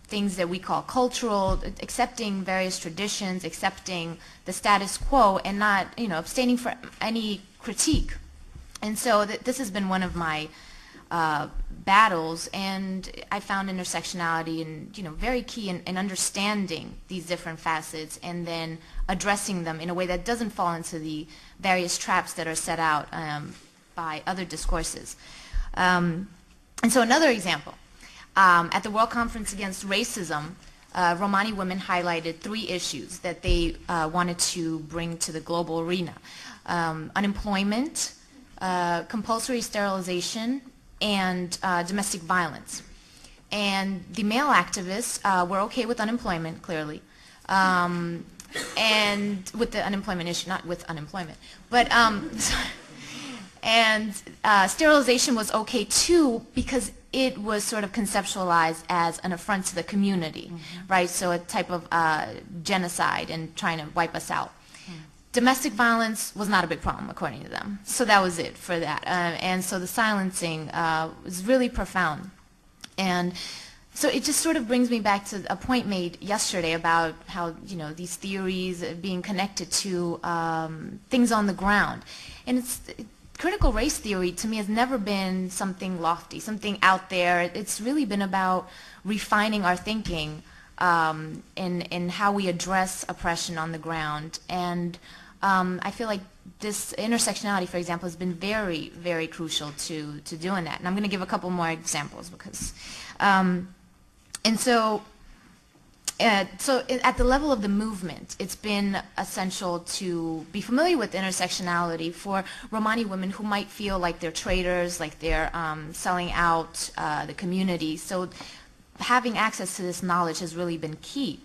things that we call cultural, accepting various traditions, accepting the status quo, and not, abstaining from any critique. And so this has been one of my battles, and I found intersectionality and very key in understanding these different facets and then addressing them in a way that doesn't fall into the various traps that are set out by other discourses. And so another example. At the World Conference Against Racism, Romani women highlighted 3 issues that they wanted to bring to the global arena. Unemployment, compulsory sterilization, and domestic violence. And the male activists were okay with unemployment, clearly, and with the unemployment issue, not with unemployment, but and sterilization was okay too because it was sort of conceptualized as an affront to the community, right? So a type of genocide and trying to wipe us out. Domestic violence was not a big problem, according to them. So that was it for that. And so the silencing was really profound. And So it just sort of brings me back to a point made yesterday about how, you know, these theories being connected to things on the ground. And critical race theory to me has never been something lofty, something out there. It's really been about refining our thinking in how we address oppression on the ground. And I feel like this intersectionality, for example, has been very, very crucial to doing that. And I'm going to give a couple more examples because, so at the level of the movement, it's been essential to be familiar with intersectionality for Romani women who might feel like they're traitors, like they're selling out the community. So having access to this knowledge has really been key.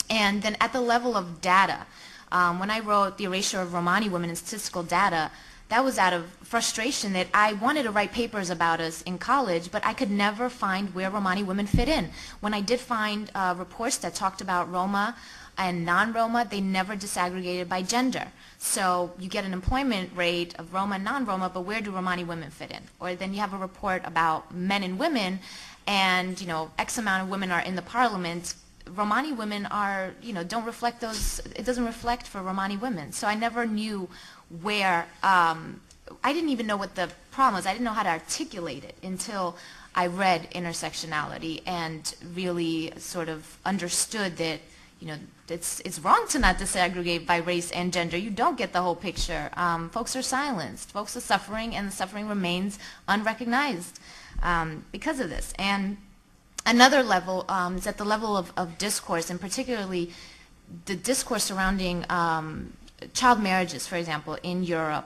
And then at the level of data, when I wrote The Erasure of Romani Women in Statistical Data, that was out of frustration that I wanted to write papers about us in college, but I could never find where Romani women fit in. When I did find reports that talked about Roma and non-Roma, they never disaggregated by gender. So you get an employment rate of Roma and non-Roma, but where do Romani women fit in? Or then you have a report about men and women, and you know, X amount of women are in the parliament. Romani women are, you know, don't reflect those, it doesn't reflect for Romani women. So I never knew where, I didn't even know what the problem was. I didn't know how to articulate it until I read Intersectionality and really sort of understood that, you know, it's wrong to not disaggregate by race and gender. You don't get the whole picture. Folks are silenced. Folks are suffering, and the suffering remains unrecognized because of this. And another level is at the level of discourse, and particularly the discourse surrounding child marriages, for example, in Europe,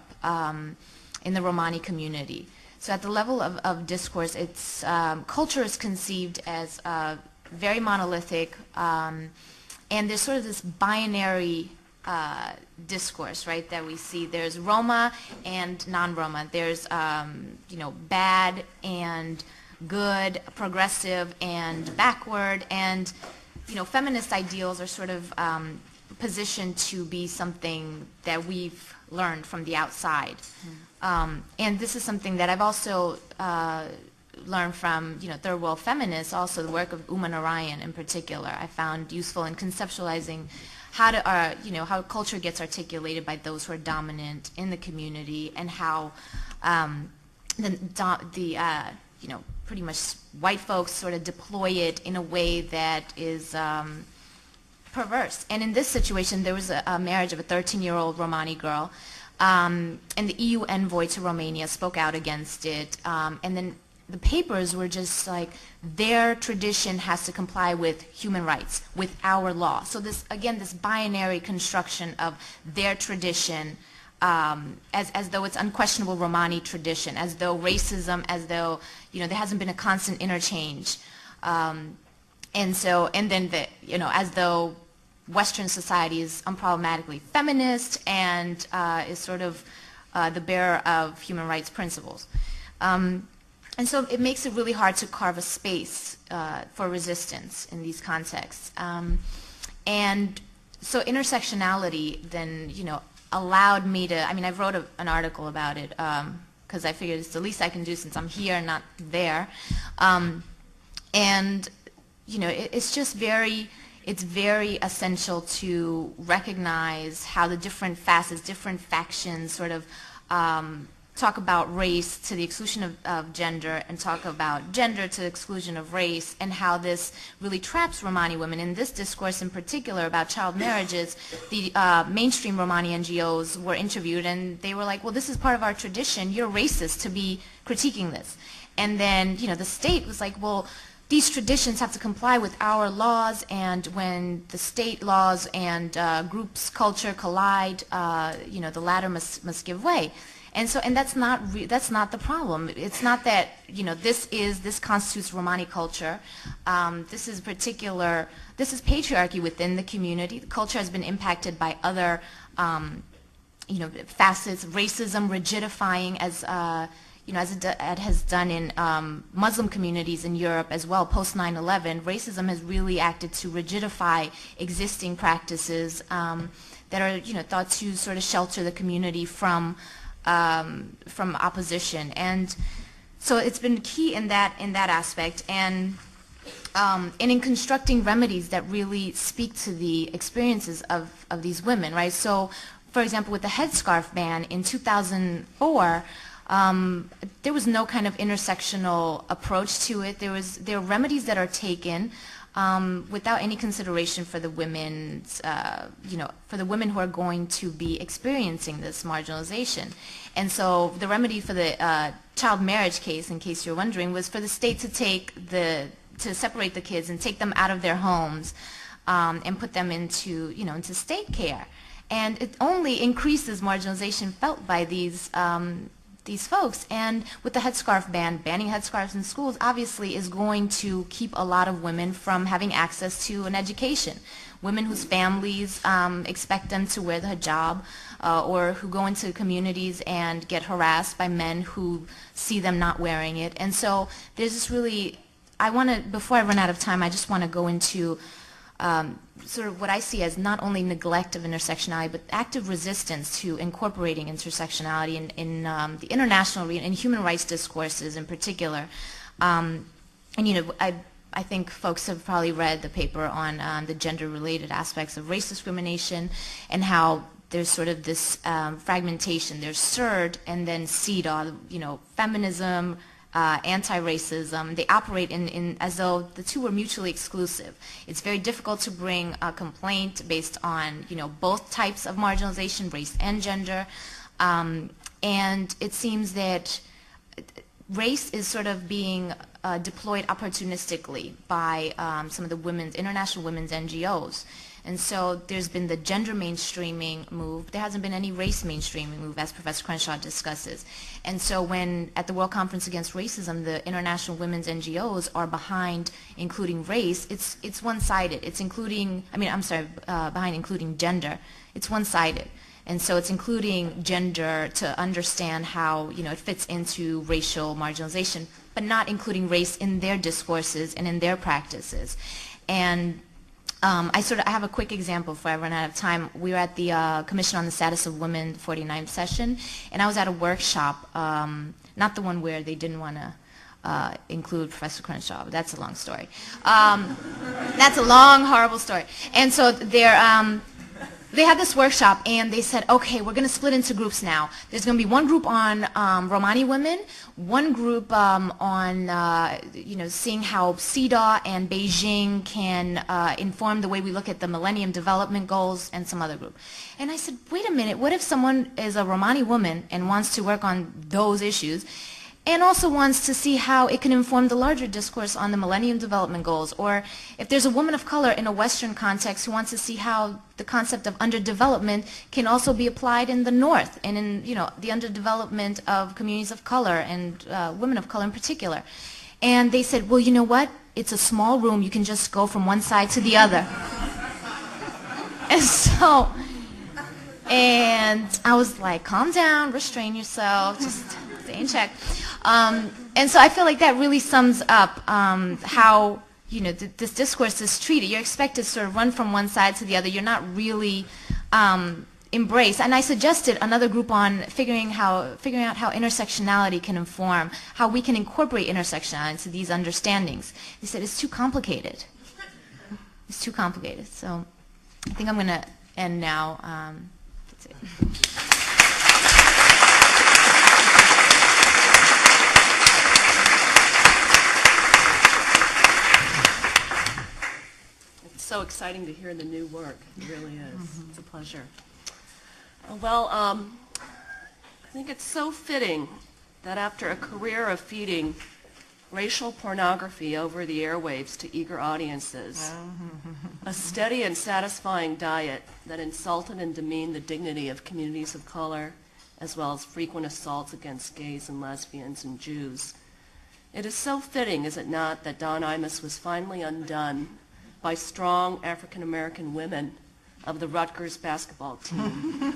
in the Romani community. So at the level of discourse, it's culture is conceived as very monolithic, and there's sort of this binary discourse, right, that we see. There's Roma and non-Roma. There's, you know, bad and good, progressive and backward, and, you know, feminist ideals are sort of positioned to be something that we've learned from the outside. And this is something that I've also learned from, you know, third world feminists, also the work of Uma Narayan in particular. I found useful in conceptualizing how to, you know, how culture gets articulated by those who are dominant in the community, and how you know, pretty much white folks sort of deploy it in a way that is perverse. And in this situation, there was a marriage of a 13-year-old Romani girl, and the EU envoy to Romania spoke out against it, and then the papers were just like, their tradition has to comply with human rights, with our law. So this, again, this binary construction of their tradition, as though it's unquestionable Romani tradition, as though racism, as though, you know, there hasn't been a constant interchange, and then you know, as though Western society is unproblematically feminist and is sort of the bearer of human rights principles. And so it makes it really hard to carve a space for resistance in these contexts. And so intersectionality then, you know, allowed me to, I mean, I wrote an article about it because I figured it's the least I can do since I'm here, not there. And, you know, it's just very essential to recognize how the different facets, different factions sort of talk about race to the exclusion of gender, and talk about gender to the exclusion of race, and how this really traps Romani women. In this discourse in particular about child marriages, the mainstream Romani NGOs were interviewed, and they were like, well, this is part of our tradition. You're racist to be critiquing this. And then, you know, the state was like, well, these traditions have to comply with our laws, and when the state laws and groups' culture collide, you know, the latter must give way. And so, and that's not the problem. It's not that, you know, this constitutes Romani culture. This is patriarchy within the community. The culture has been impacted by other, you know, facets, racism, rigidifying, as you know, as it has done in Muslim communities in Europe as well. Post 9/11, racism has really acted to rigidify existing practices that are, you know, thought to sort of shelter the community from opposition. And so it's been key in that aspect. And and in constructing remedies that really speak to the experiences of these women, right? So, for example, with the headscarf ban in 2004, there was no kind of intersectional approach to it. There are remedies that are taken without any consideration for the women's, for the women who are going to be experiencing this marginalization. And so the remedy for the child marriage case, in case you're wondering, was for the state to separate the kids and take them out of their homes and put them into, into state care. And it only increases marginalization felt by these folks. And with the headscarf ban, banning headscarves in schools obviously is going to keep a lot of women from having access to an education. Women whose families expect them to wear the hijab, or who go into communities and get harassed by men who see them not wearing it. And so there's this really, before I run out of time, I just want to go into sort of what I see as not only neglect of intersectionality, but active resistance to incorporating intersectionality in the international arena, in human rights discourses in particular. And I think folks have probably read the paper on the gender-related aspects of race discrimination and how there's sort of this fragmentation. There's CERD and then CEDAW, feminism, anti-racism. They operate in as though the two were mutually exclusive. It's very difficult to bring a complaint based on both types of marginalization, race and gender, and it seems that race is sort of being deployed opportunistically by some of the international women's NGOs. And so there's been the gender mainstreaming move. There hasn't been any race mainstreaming move, as Professor Crenshaw discusses. And so when at the World Conference Against Racism, the international women's NGOs are behind including race, it's one-sided. It's including, behind including gender. It's one-sided. And so it's including gender to understand how it fits into racial marginalization, but not including race in their discourses and in their practices. And I have a quick example before I run out of time. We were at the Commission on the Status of Women 49th session, and I was at a workshop, not the one where they didn't want to include Professor Crenshaw, but that's a long story. That's a long, horrible story. And so they had this workshop, and they said, okay, we're going to split into groups now. There's going to be one group on Romani women, one group on, seeing how CEDAW and Beijing can inform the way we look at the Millennium Development Goals, and some other group. And I said, wait a minute, what if someone is a Romani woman and wants to work on those issues, and also wants to see how it can inform the larger discourse on the Millennium Development Goals? Or if there's a woman of color in a Western context who wants to see how the concept of underdevelopment can also be applied in the North and in the underdevelopment of communities of color and women of color in particular. And they said, well, you know what? It's a small room. You can just go from one side to the other. And I was like, calm down, restrain yourself, just stay in check. And so I feel like that really sums up how this discourse is treated. You're expected to sort of run from one side to the other. You're not really embraced. And I suggested another group on figuring out how intersectionality can inform, how we can incorporate intersectionality into these understandings. They said it's too complicated. It's too complicated. So I think I'm going to end now. That's it. So exciting to hear the new work. It really is. It's a pleasure. Well, I think it's so fitting that after a career of feeding racial pornography over the airwaves to eager audiences, a steady and satisfying diet that insulted and demeaned the dignity of communities of color, as well as frequent assaults against gays and lesbians and Jews. It is so fitting, is it not, that Don Imus was finally undone by strong African-American women of the Rutgers basketball team.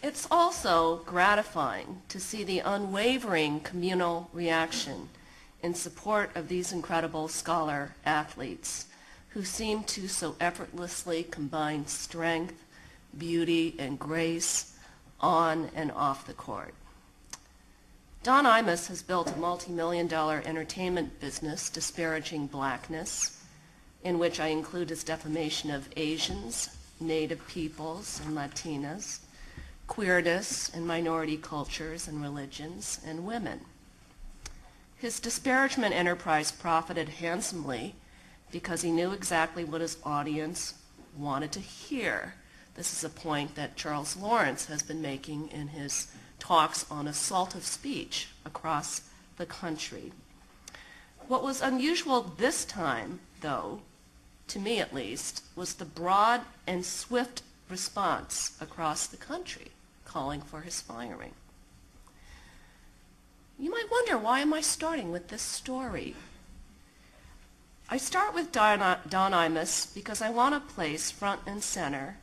It's also gratifying to see the unwavering communal reaction in support of these incredible scholar athletes who seem to so effortlessly combine strength, beauty, and grace on and off the court. Don Imus has built a multi-million-dollar entertainment business disparaging blackness, in which I include his defamation of Asians, Native peoples, and Latinas, queerness and minority cultures and religions, and women. His disparagement enterprise profited handsomely because he knew exactly what his audience wanted to hear. This is a point that Charles Lawrence has been making in his talks on assault of speech across the country. What was unusual this time, though, to me at least, was the broad and swift response across the country calling for his firing. You might wonder, why am I starting with this story? I start with Don Imus because I want to place front and center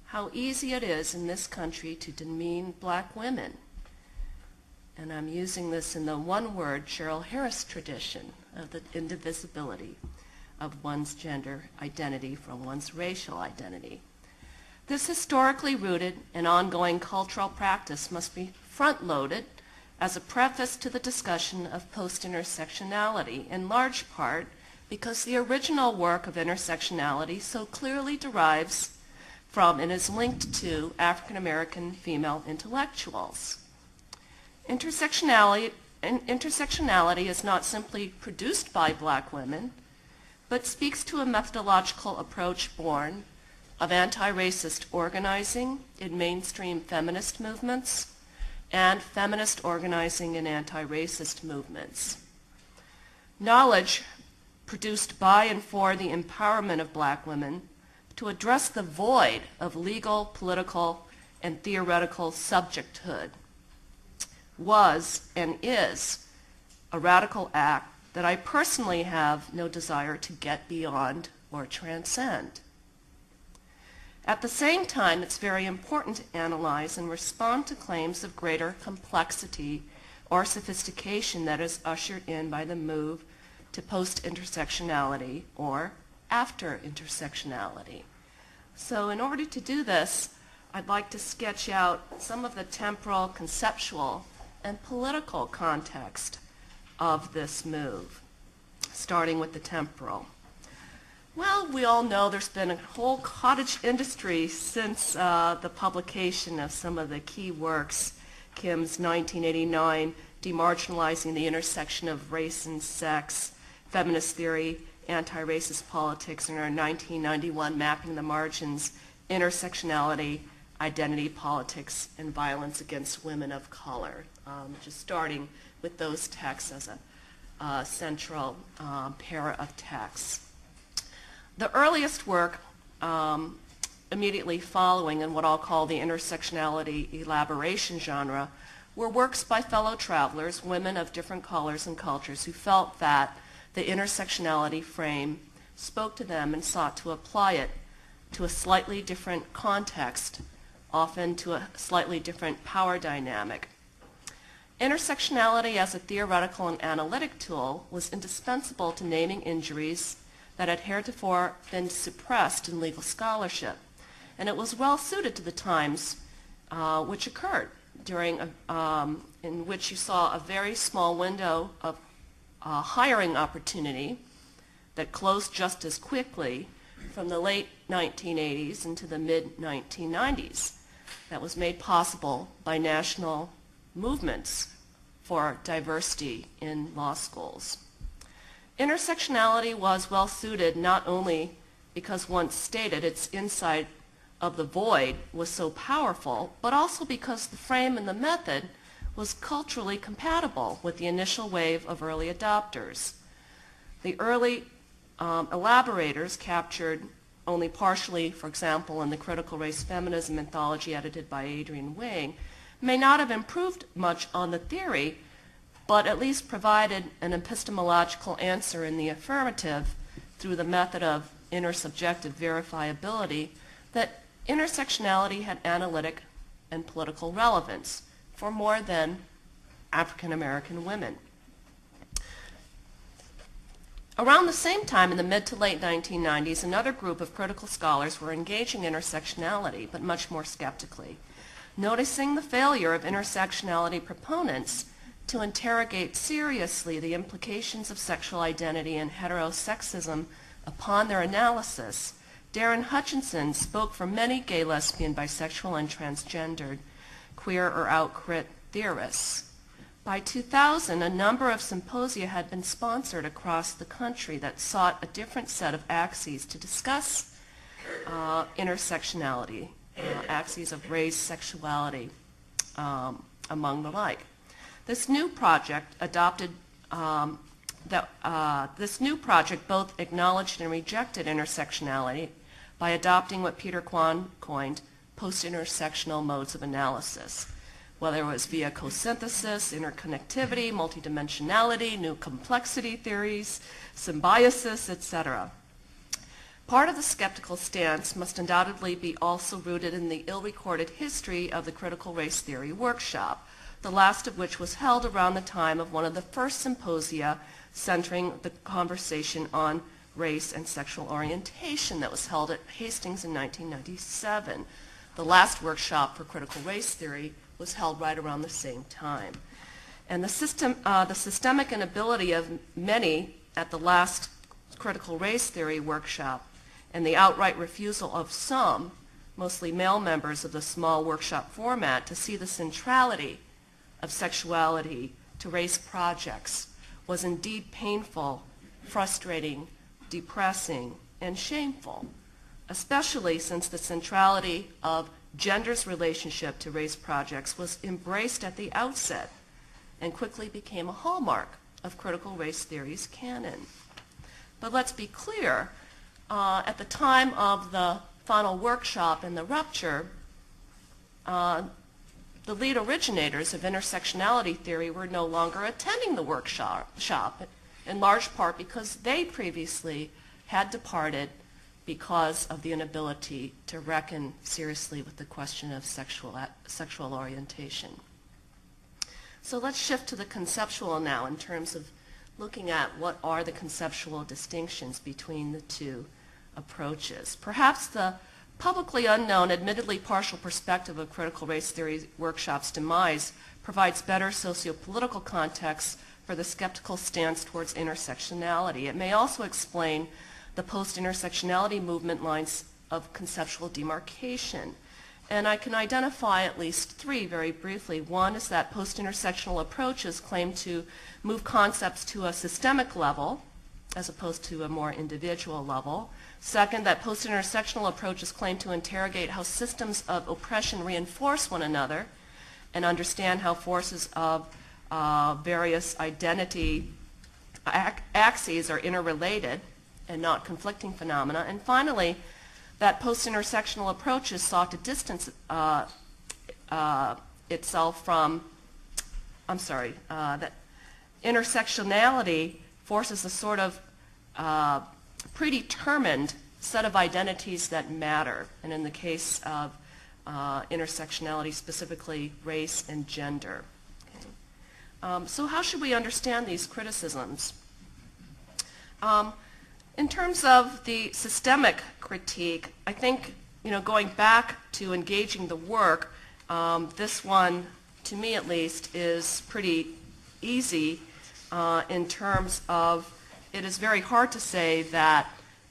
how easy it is in this country to demean black women. And I'm using this in the one-word Cheryl Harris tradition of the indivisibility of one's gender identity from one's racial identity. This historically rooted and ongoing cultural practice must be front-loaded as a preface to the discussion of post-intersectionality, in large part because the original work of intersectionality so clearly derives from and is linked to African American female intellectuals. Intersectionality is not simply produced by black women, but speaks to a methodological approach born of anti-racist organizing in mainstream feminist movements and feminist organizing in anti-racist movements. Knowledge produced by and for the empowerment of black women to address the void of legal, political, and theoretical subjecthood was and is a radical act that I personally have no desire to get beyond or transcend. At the same time, it's very important to analyze and respond to claims of greater complexity or sophistication that is ushered in by the move to post-intersectionality or after intersectionality. So in order to do this, I'd like to sketch out some of the temporal, conceptual, and political context of this move, starting with the temporal. Well, we all know there's been a whole cottage industry since the publication of some of the key works, Kim's 1989, Demarginalizing the Intersection of Race and Sex, Feminist Theory, Anti-Racist Politics, and our 1991, Mapping the Margins, Intersectionality, Identity Politics, and Violence Against Women of Color. Just starting with those texts as a central pair of texts. The earliest work immediately following in what I'll call the intersectionality elaboration genre were works by fellow travelers, women of different colors and cultures, who felt that the intersectionality frame spoke to them and sought to apply it to a slightly different context, often to a slightly different power dynamic. Intersectionality as a theoretical and analytic tool was indispensable to naming injuries that had heretofore been suppressed in legal scholarship, and it was well suited to the times which occurred during in which you saw a very small window of hiring opportunity that closed just as quickly from the late 1980s into the mid-1990s. That was made possible by national movements for diversity in law schools. Intersectionality was well suited not only because, once stated, its insight of the void was so powerful, but also because the frame and the method was culturally compatible with the initial wave of early adopters. The early elaborators captured only partially, for example, in the Critical Race Feminism anthology edited by Adrienne Wing, may not have improved much on the theory, but at least provided an epistemological answer in the affirmative through the method of intersubjective verifiability that intersectionality had analytic and political relevance for more than African American women. Around the same time, in the mid to late 1990s, another group of critical scholars were engaging intersectionality, but much more skeptically. Noticing the failure of intersectionality proponents to interrogate seriously the implications of sexual identity and heterosexism upon their analysis, Darren Hutchinson spoke for many gay, lesbian, bisexual, and transgendered, queer or out-crit theorists. By 2000, a number of symposia had been sponsored across the country that sought a different set of axes to discuss intersectionality, axes of race, sexuality, among the like. This new project both acknowledged and rejected intersectionality by adopting what Peter Kwan coined post-intersectional modes of analysis, whether it was via co-synthesis, interconnectivity, multidimensionality, new complexity theories, symbiosis, etc. Part of the skeptical stance must undoubtedly be also rooted in the ill-recorded history of the critical race theory workshop, the last of which was held around the time of one of the first symposia centering the conversation on race and sexual orientation that was held at Hastings in 1997. The last workshop for critical race theory was held right around the same time. And the systemic inability of many at the last critical race theory workshop and the outright refusal of some, mostly male members of the small workshop format, to see the centrality of sexuality to race projects was indeed painful, frustrating, depressing, and shameful, especially since the centrality of gender's relationship to race projects was embraced at the outset and quickly became a hallmark of critical race theory's canon. But let's be clear, at the time of the final workshop and the rupture, the lead originators of intersectionality theory were no longer attending the workshop, in large part because they previously had departed because of the inability to reckon seriously with the question of sexual orientation. So let's shift to the conceptual now in terms of looking at what are the conceptual distinctions between the two approaches. Perhaps the publicly unknown, admittedly partial perspective of critical race theory workshop's demise provides better socio-political context for the skeptical stance towards intersectionality. It may also explain the post-intersectionality movement lines of conceptual demarcation. And I can identify at least three very briefly. One is that post-intersectional approaches claim to move concepts to a systemic level as opposed to a more individual level. Second, that post-intersectional approaches claim to interrogate how systems of oppression reinforce one another and understand how forces of various identity axes are interrelated and not conflicting phenomena. And finally, that post-intersectional approaches sought to distance itself from, that intersectionality forces a sort of predetermined set of identities that matter, and in the case of intersectionality, specifically race and gender. Okay. So how should we understand these criticisms? In terms of the systemic critique, I think, going back to engaging the work, this one, to me at least, is pretty easy in terms of it is very hard to say that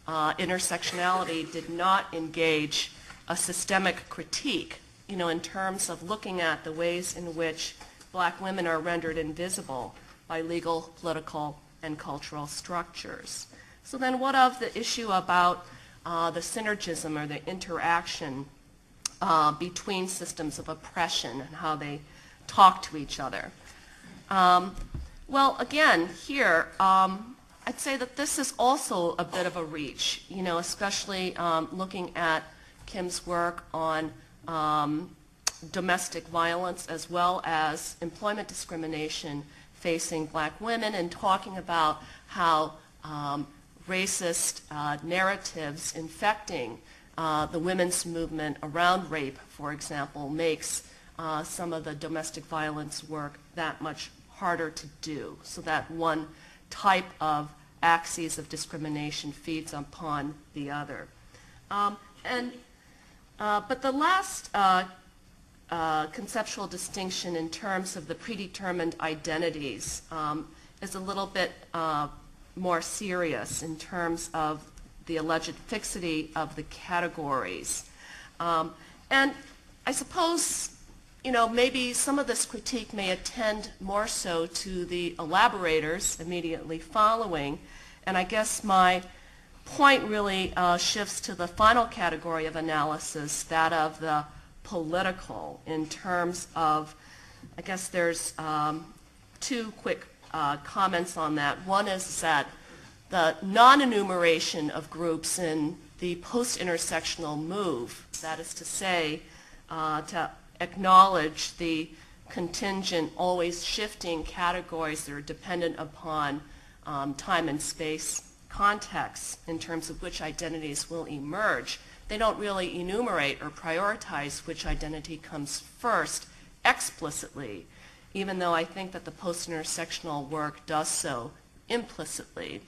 intersectionality did not engage a systemic critique, in terms of looking at the ways in which black women are rendered invisible by legal, political, and cultural structures. So then what of the issue about the synergism or the interaction between systems of oppression and how they talk to each other? Well, again, here, I'd say that this is also a bit of a reach, especially looking at Kim's work on domestic violence as well as employment discrimination facing black women, and talking about how racist narratives infecting the women's movement around rape, for example, makes some of the domestic violence work that much harder to do, so that one type of axes of discrimination feeds upon the other. But the last conceptual distinction in terms of the predetermined identities is a little bit more serious in terms of the alleged fixity of the categories. And I suppose, maybe some of this critique may attend more so to the elaborators immediately following, and I guess my point really shifts to the final category of analysis, that of the political, in terms of, I guess there's two quick comments on that. One is that the non-enumeration of groups in the post-intersectional move, that is to say, to acknowledge the contingent, always shifting categories that are dependent upon time and space contexts in terms of which identities will emerge. They don't really enumerate or prioritize which identity comes first explicitly, even though I think that the post-intersectional work does so implicitly.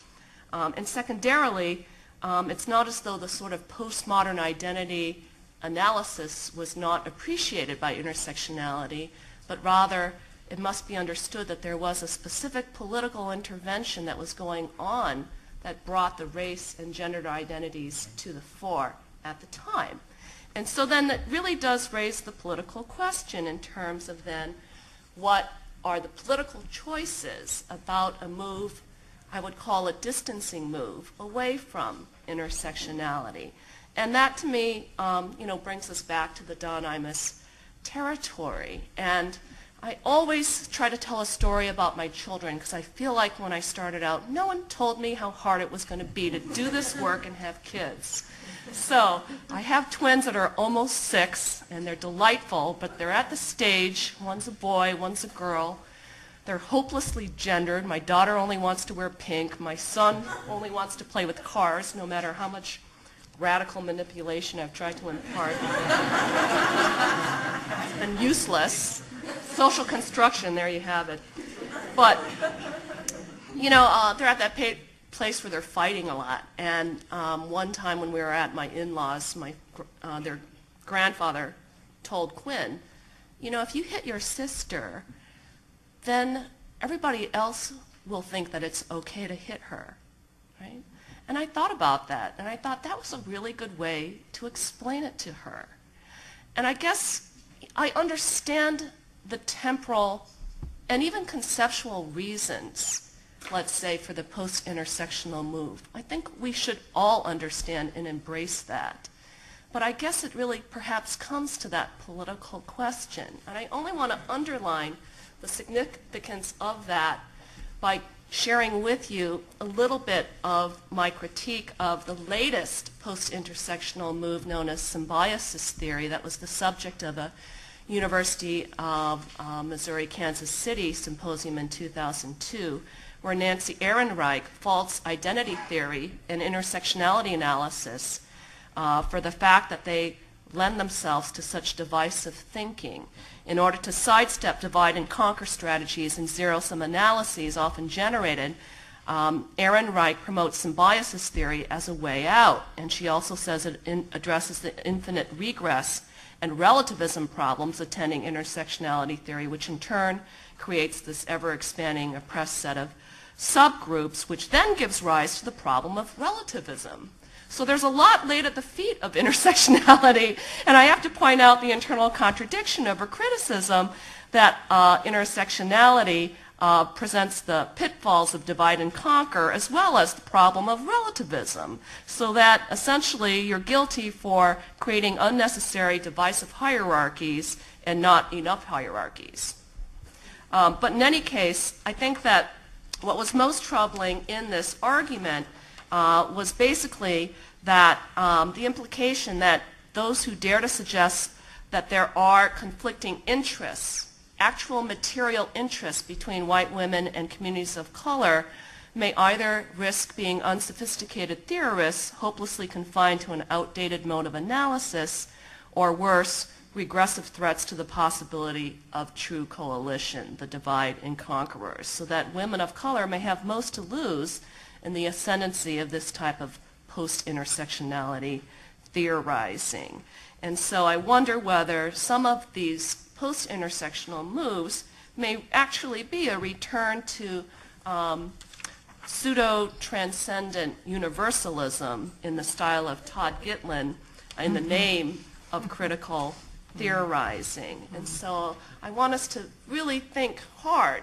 And secondarily, it's not as though the sort of postmodern identity analysis was not appreciated by intersectionality, but rather it must be understood that there was a specific political intervention that was going on that brought the race and gender identities to the fore at the time. And so then it really does raise the political question in terms of then what are the political choices about a move, I would call a distancing move, away from intersectionality. And that to me, brings us back to the Don Imus territory. And I always try to tell a story about my children because I feel like when I started out, no one told me how hard it was going to be to do this work and have kids. So I have twins that are almost 6, and they're delightful, but they're at the stage, one's a boy, one's a girl. They're hopelessly gendered. My daughter only wants to wear pink. My son only wants to play with cars, no matter how much radical manipulation I've tried to impart. It's been useless. Social construction, there you have it. But, they're at that place where they're fighting a lot. And one time when we were at my in-laws, their grandfather told Quinn, if you hit your sister, then everybody else will think that it's okay to hit her, right? And I thought about that, and I thought that was a really good way to explain it to her. And I guess I understand the temporal and even conceptual reasons, let's say, for the post-intersectional move. I think we should all understand and embrace that. But I guess it really perhaps comes to that political question. And I only want to underline the significance of that by sharing with you a little bit of my critique of the latest post-intersectional move known as symbiosis theory that was the subject of a University of Missouri-Kansas City Symposium in 2002, where Nancy Ehrenreich faults identity theory and intersectionality analysis for the fact that they lend themselves to such divisive thinking. In order to sidestep divide and conquer strategies and zero-sum analyses often generated, Ehrenreich promotes symbiosis theory as a way out, and she also says it addresses the infinite regress and relativism problems attending intersectionality theory, which in turn creates this ever-expanding oppressed set of subgroups, which then gives rise to the problem of relativism. So there's a lot laid at the feet of intersectionality, and I have to point out the internal contradiction of her criticism that intersectionality presents the pitfalls of divide and conquer as well as the problem of relativism, so that essentially you're guilty for creating unnecessary divisive hierarchies and not enough hierarchies. But in any case, I think that what was most troubling in this argument was basically that the implication that those who dare to suggest that there are conflicting interests, actual material interests between white women and communities of color, may either risk being unsophisticated theorists hopelessly confined to an outdated mode of analysis, or worse, regressive threats to the possibility of true coalition, the divide and conquerors, so that women of color may have most to lose in the ascendancy of this type of post-intersectionality theorizing. And so I wonder whether some of these post-intersectional moves may actually be a return to pseudo-transcendent universalism in the style of Todd Gitlin in the name of critical theorizing. And so I want us to really think hard,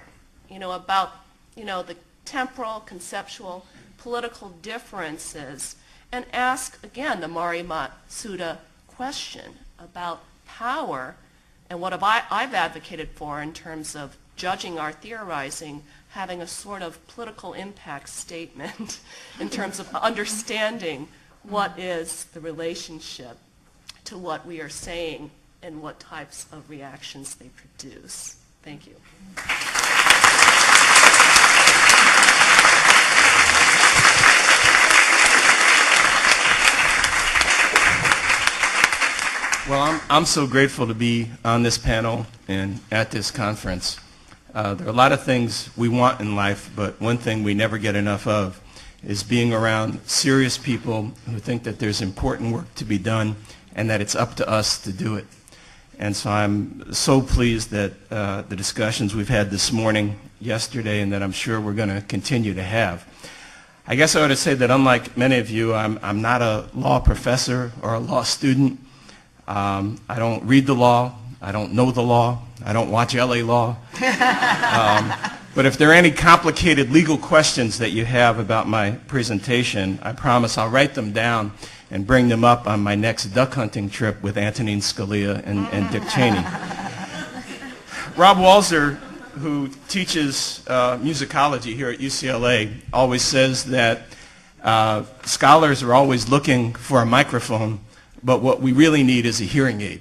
about, the temporal, conceptual, political differences, and ask, again, the Mari Matsuda question about power and what I've advocated for in terms of judging our theorizing, having a sort of political impact statement in terms of understanding what is the relationship to what we are saying and what types of reactions they produce. Thank you. Well, I'm so grateful to be on this panel and at this conference. There are a lot of things we want in life, but one thing we never get enough of is being around serious people who think that there's important work to be done and that it's up to us to do it. And so I'm so pleased that the discussions we've had this morning, yesterday, and that I'm sure we're going to continue to have. I guess I ought to say that unlike many of you, I'm not a law professor or a law student. I don't read the law. I don't know the law. I don't watch LA Law. But if there are any complicated legal questions that you have about my presentation, I promise I'll write them down and bring them up on my next duck hunting trip with Antonin Scalia and Dick Cheney. Rob Walzer, who teaches musicology here at UCLA, always says that scholars are always looking for a microphone, but what we really need is a hearing aid.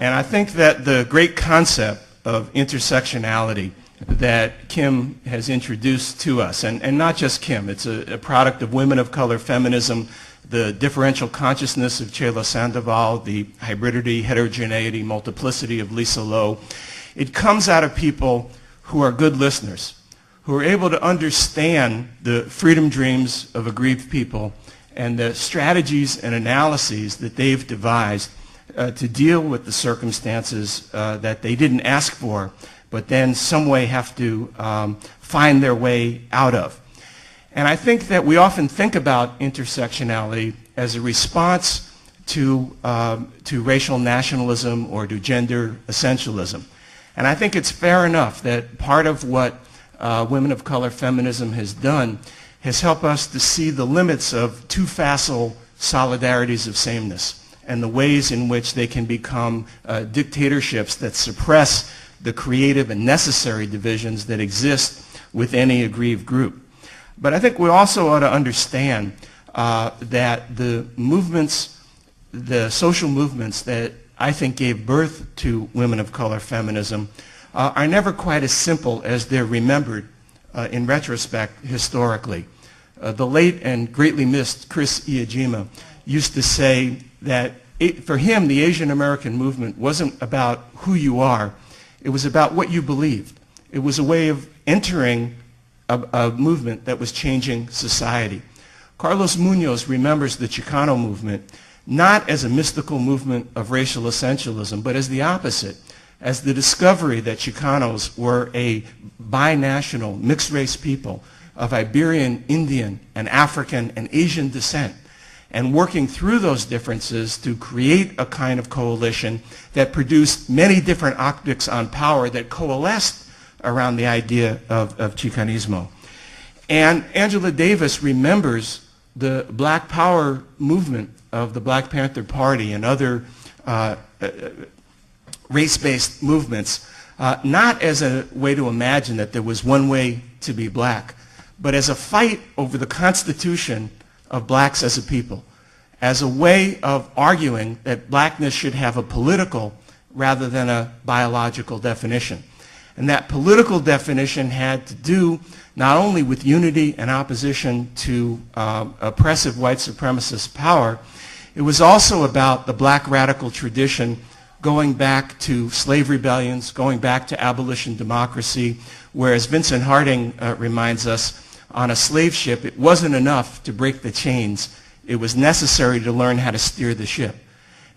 And I think that the great concept of intersectionality that Kim has introduced to us, and not just Kim, it's a product of women of color feminism, the differential consciousness of Chela Sandoval, the hybridity, heterogeneity, multiplicity of Lisa Lowe. It comes out of people who are good listeners, who are able to understand the freedom dreams of aggrieved people and the strategies and analyses that they've devised to deal with the circumstances that they didn't ask for, but then some way have to find their way out of. And I think that we often think about intersectionality as a response to racial nationalism or to gender essentialism. And I think it's fair enough that part of what women of color feminism has done has helped us to see the limits of too facile solidarities of sameness and the ways in which they can become dictatorships that suppress the creative and necessary divisions that exist with any aggrieved group. But I think we also ought to understand that the movements, the social movements that I think gave birth to women of color feminism are never quite as simple as they're remembered in retrospect historically. The late and greatly missed Chris Iajima used to say that for him, the Asian American movement wasn't about who you are, it was about what you believed. It was a way of entering a movement that was changing society. Carlos Munoz remembers the Chicano movement not as a mystical movement of racial essentialism, but as the opposite, as the discovery that Chicanos were a binational, mixed-race people of Iberian, Indian, and African and Asian descent, and working through those differences to create a kind of coalition that produced many different optics on power that coalesced around the idea of Chicanismo. And Angela Davis remembers the Black Power movement of the Black Panther Party and other race-based movements, not as a way to imagine that there was one way to be black, but as a fight over the constitution of blacks as a people, as a way of arguing that blackness should have a political rather than a biological definition. And that political definition had to do not only with unity and opposition to oppressive white supremacist power, it was also about the black radical tradition going back to slave rebellions, going back to abolition democracy, where, as Vincent Harding reminds us, on a slave ship, it wasn't enough to break the chains. It was necessary to learn how to steer the ship.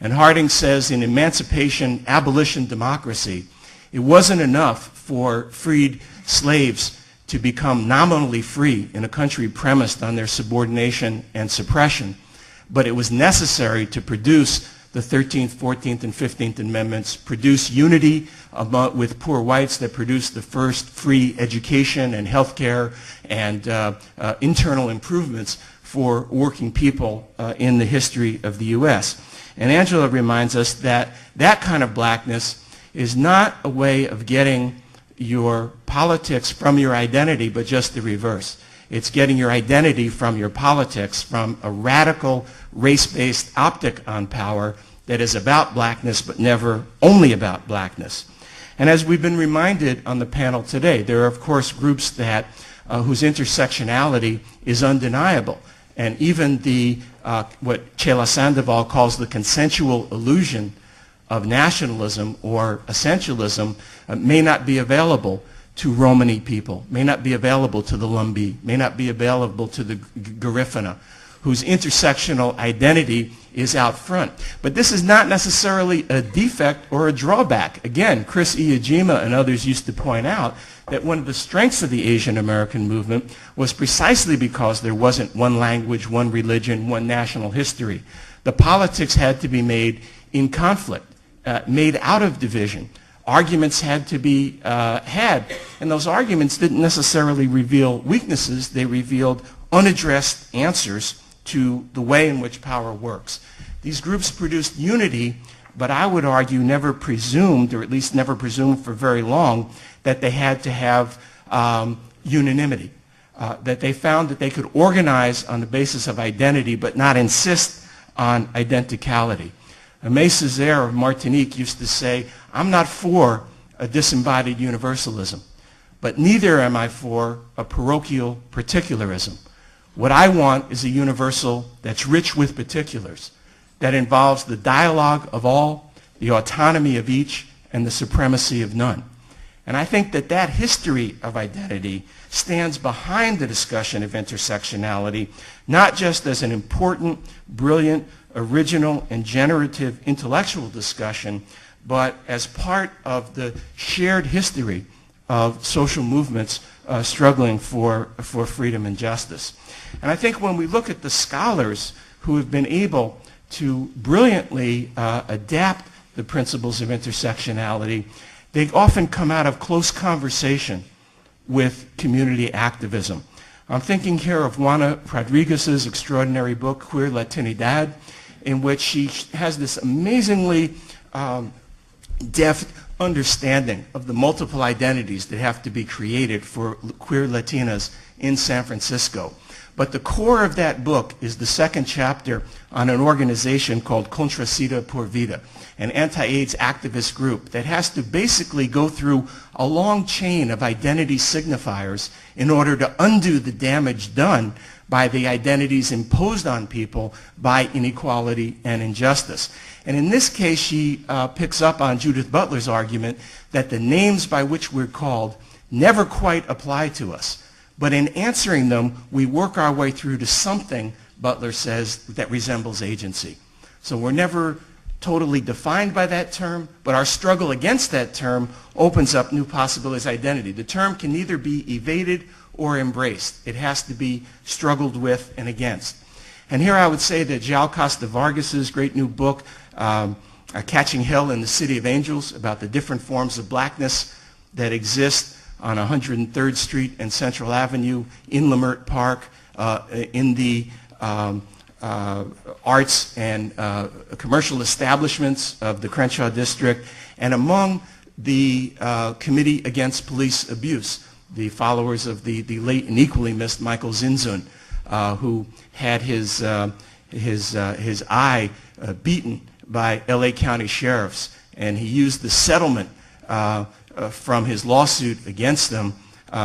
And Harding says in Emancipation, Abolition, Democracy, it wasn't enough for freed slaves to become nominally free in a country premised on their subordination and suppression, but it was necessary to produce the 13th, 14th, and 15th Amendments, produce unity with poor whites that produced the first free education and health care and internal improvements for working people in the history of the U.S. And Angela reminds us that that kind of blackness is not a way of getting your politics from your identity, but just the reverse. It's getting your identity from your politics, from a radical race-based optic on power that is about blackness, but never only about blackness. And as we've been reminded on the panel today, there are, of course, groups that whose intersectionality is undeniable. And even the, what Chela Sandoval calls the consensual illusion of nationalism or essentialism may not be available to Romani people, may not be available to the Lumbee, may not be available to the Garifuna, whose intersectional identity is out front. But this is not necessarily a defect or a drawback. Again, Chris Iajima and others used to point out that one of the strengths of the Asian American movement was precisely because there wasn't one language, one religion, one national history. The politics had to be made in conflict, made out of division. Arguments had to be had, and those arguments didn't necessarily reveal weaknesses. They revealed unaddressed answers to the way in which power works. These groups produced unity, but I would argue never presumed, or at least never presumed for very long, that they had to have unanimity, that they found that they could organize on the basis of identity but not insist on identicality. Aimé Césaire of Martinique used to say, I'm not for a disembodied universalism, but neither am I for a parochial particularism. What I want is a universal that's rich with particulars, that involves the dialogue of all, the autonomy of each, and the supremacy of none. And I think that that history of identity stands behind the discussion of intersectionality, not just as an important, brilliant, original, and generative intellectual discussion, but as part of the shared history of social movements struggling for freedom and justice. And I think when we look at the scholars who have been able to brilliantly adapt the principles of intersectionality, they often come out of close conversation with community activism. I'm thinking here of Juana Rodriguez's extraordinary book, Queer Latinidad, in which she has this amazingly deft understanding of the multiple identities that have to be created for queer Latinas in San Francisco. But the core of that book is the second chapter on an organization called Contra SIDA por Vida, an anti-AIDS activist group that has to basically go through a long chain of identity signifiers in order to undo the damage done by the identities imposed on people by inequality and injustice. And in this case, she picks up on Judith Butler's argument that the names by which we're called never quite apply to us. But in answering them, we work our way through to something, Butler says, that resembles agency. So we're never totally defined by that term, but our struggle against that term opens up new possibilities of identity. The term can neither be evaded or embraced. It has to be struggled with and against. And here I would say that João Costa Vargas's great new book, Catching Hell in the City of Angels, about the different forms of blackness that exist on 103rd Street and Central Avenue, in Lamert Park, in the arts and commercial establishments of the Crenshaw district, and among the Committee Against Police Abuse, the followers of the late and equally missed Michael Zinzun, who had his eye beaten by LA County sheriffs, and he used the settlement from his lawsuit against them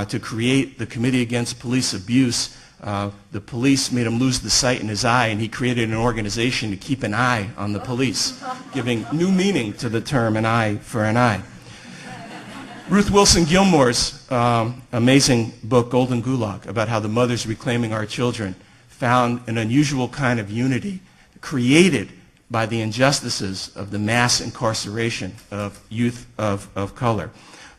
to create the Committee Against Police Abuse. The police made him lose the sight in his eye, and he created an organization to keep an eye on the police, giving new meaning to the term an eye for an eye. Ruth Wilson Gilmore's amazing book, Golden Gulag, about how the mothers reclaiming our children found an unusual kind of unity created by the injustices of the mass incarceration of youth of color.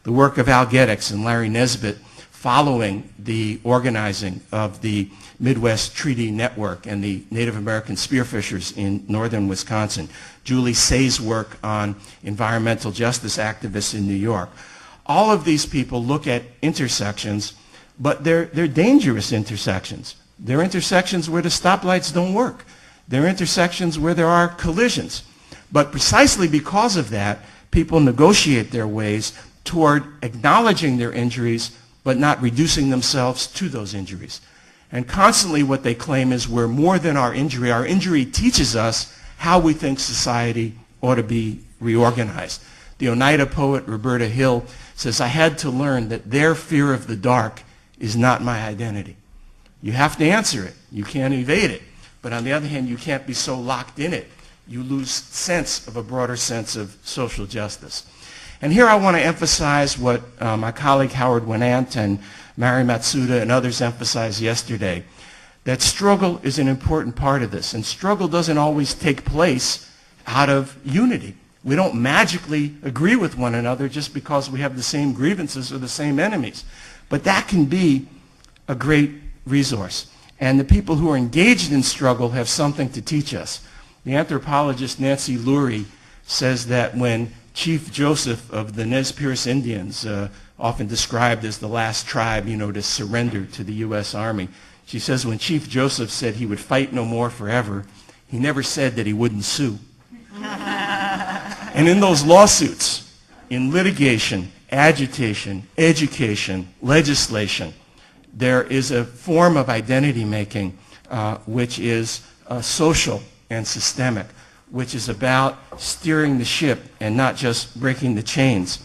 The work of Al Geddes and Larry Nesbitt following the organizing of the Midwest Treaty Network and the Native American spearfishers in northern Wisconsin, Julie Say's work on environmental justice activists in New York. All of these people look at intersections, but they're dangerous intersections. They're intersections where the stoplights don't work. They're intersections where there are collisions. But precisely because of that, people negotiate their ways toward acknowledging their injuries, but not reducing themselves to those injuries. And constantly what they claim is we're more than our injury. Our injury teaches us how we think society ought to be reorganized. The Oneida poet Roberta Hill says, I had to learn that their fear of the dark is not my identity. You have to answer it. You can't evade it. But on the other hand, you can't be so locked in it. You lose sense of a broader sense of social justice. And here I want to emphasize what my colleague Howard Winant and Mari Matsuda and others emphasized yesterday, that struggle is an important part of this. And struggle doesn't always take place out of unity. We don't magically agree with one another just because we have the same grievances or the same enemies. But that can be a great resource. And the people who are engaged in struggle have something to teach us. The anthropologist Nancy Lurie says that when Chief Joseph of the Nez Perce Indians, often described as the last tribe, to surrender to the U.S. Army, she says when Chief Joseph said he would fight no more forever, he never said that he wouldn't sue. And in those lawsuits, in litigation, agitation, education, legislation, there is a form of identity making which is social and systemic, which is about steering the ship and not just breaking the chains.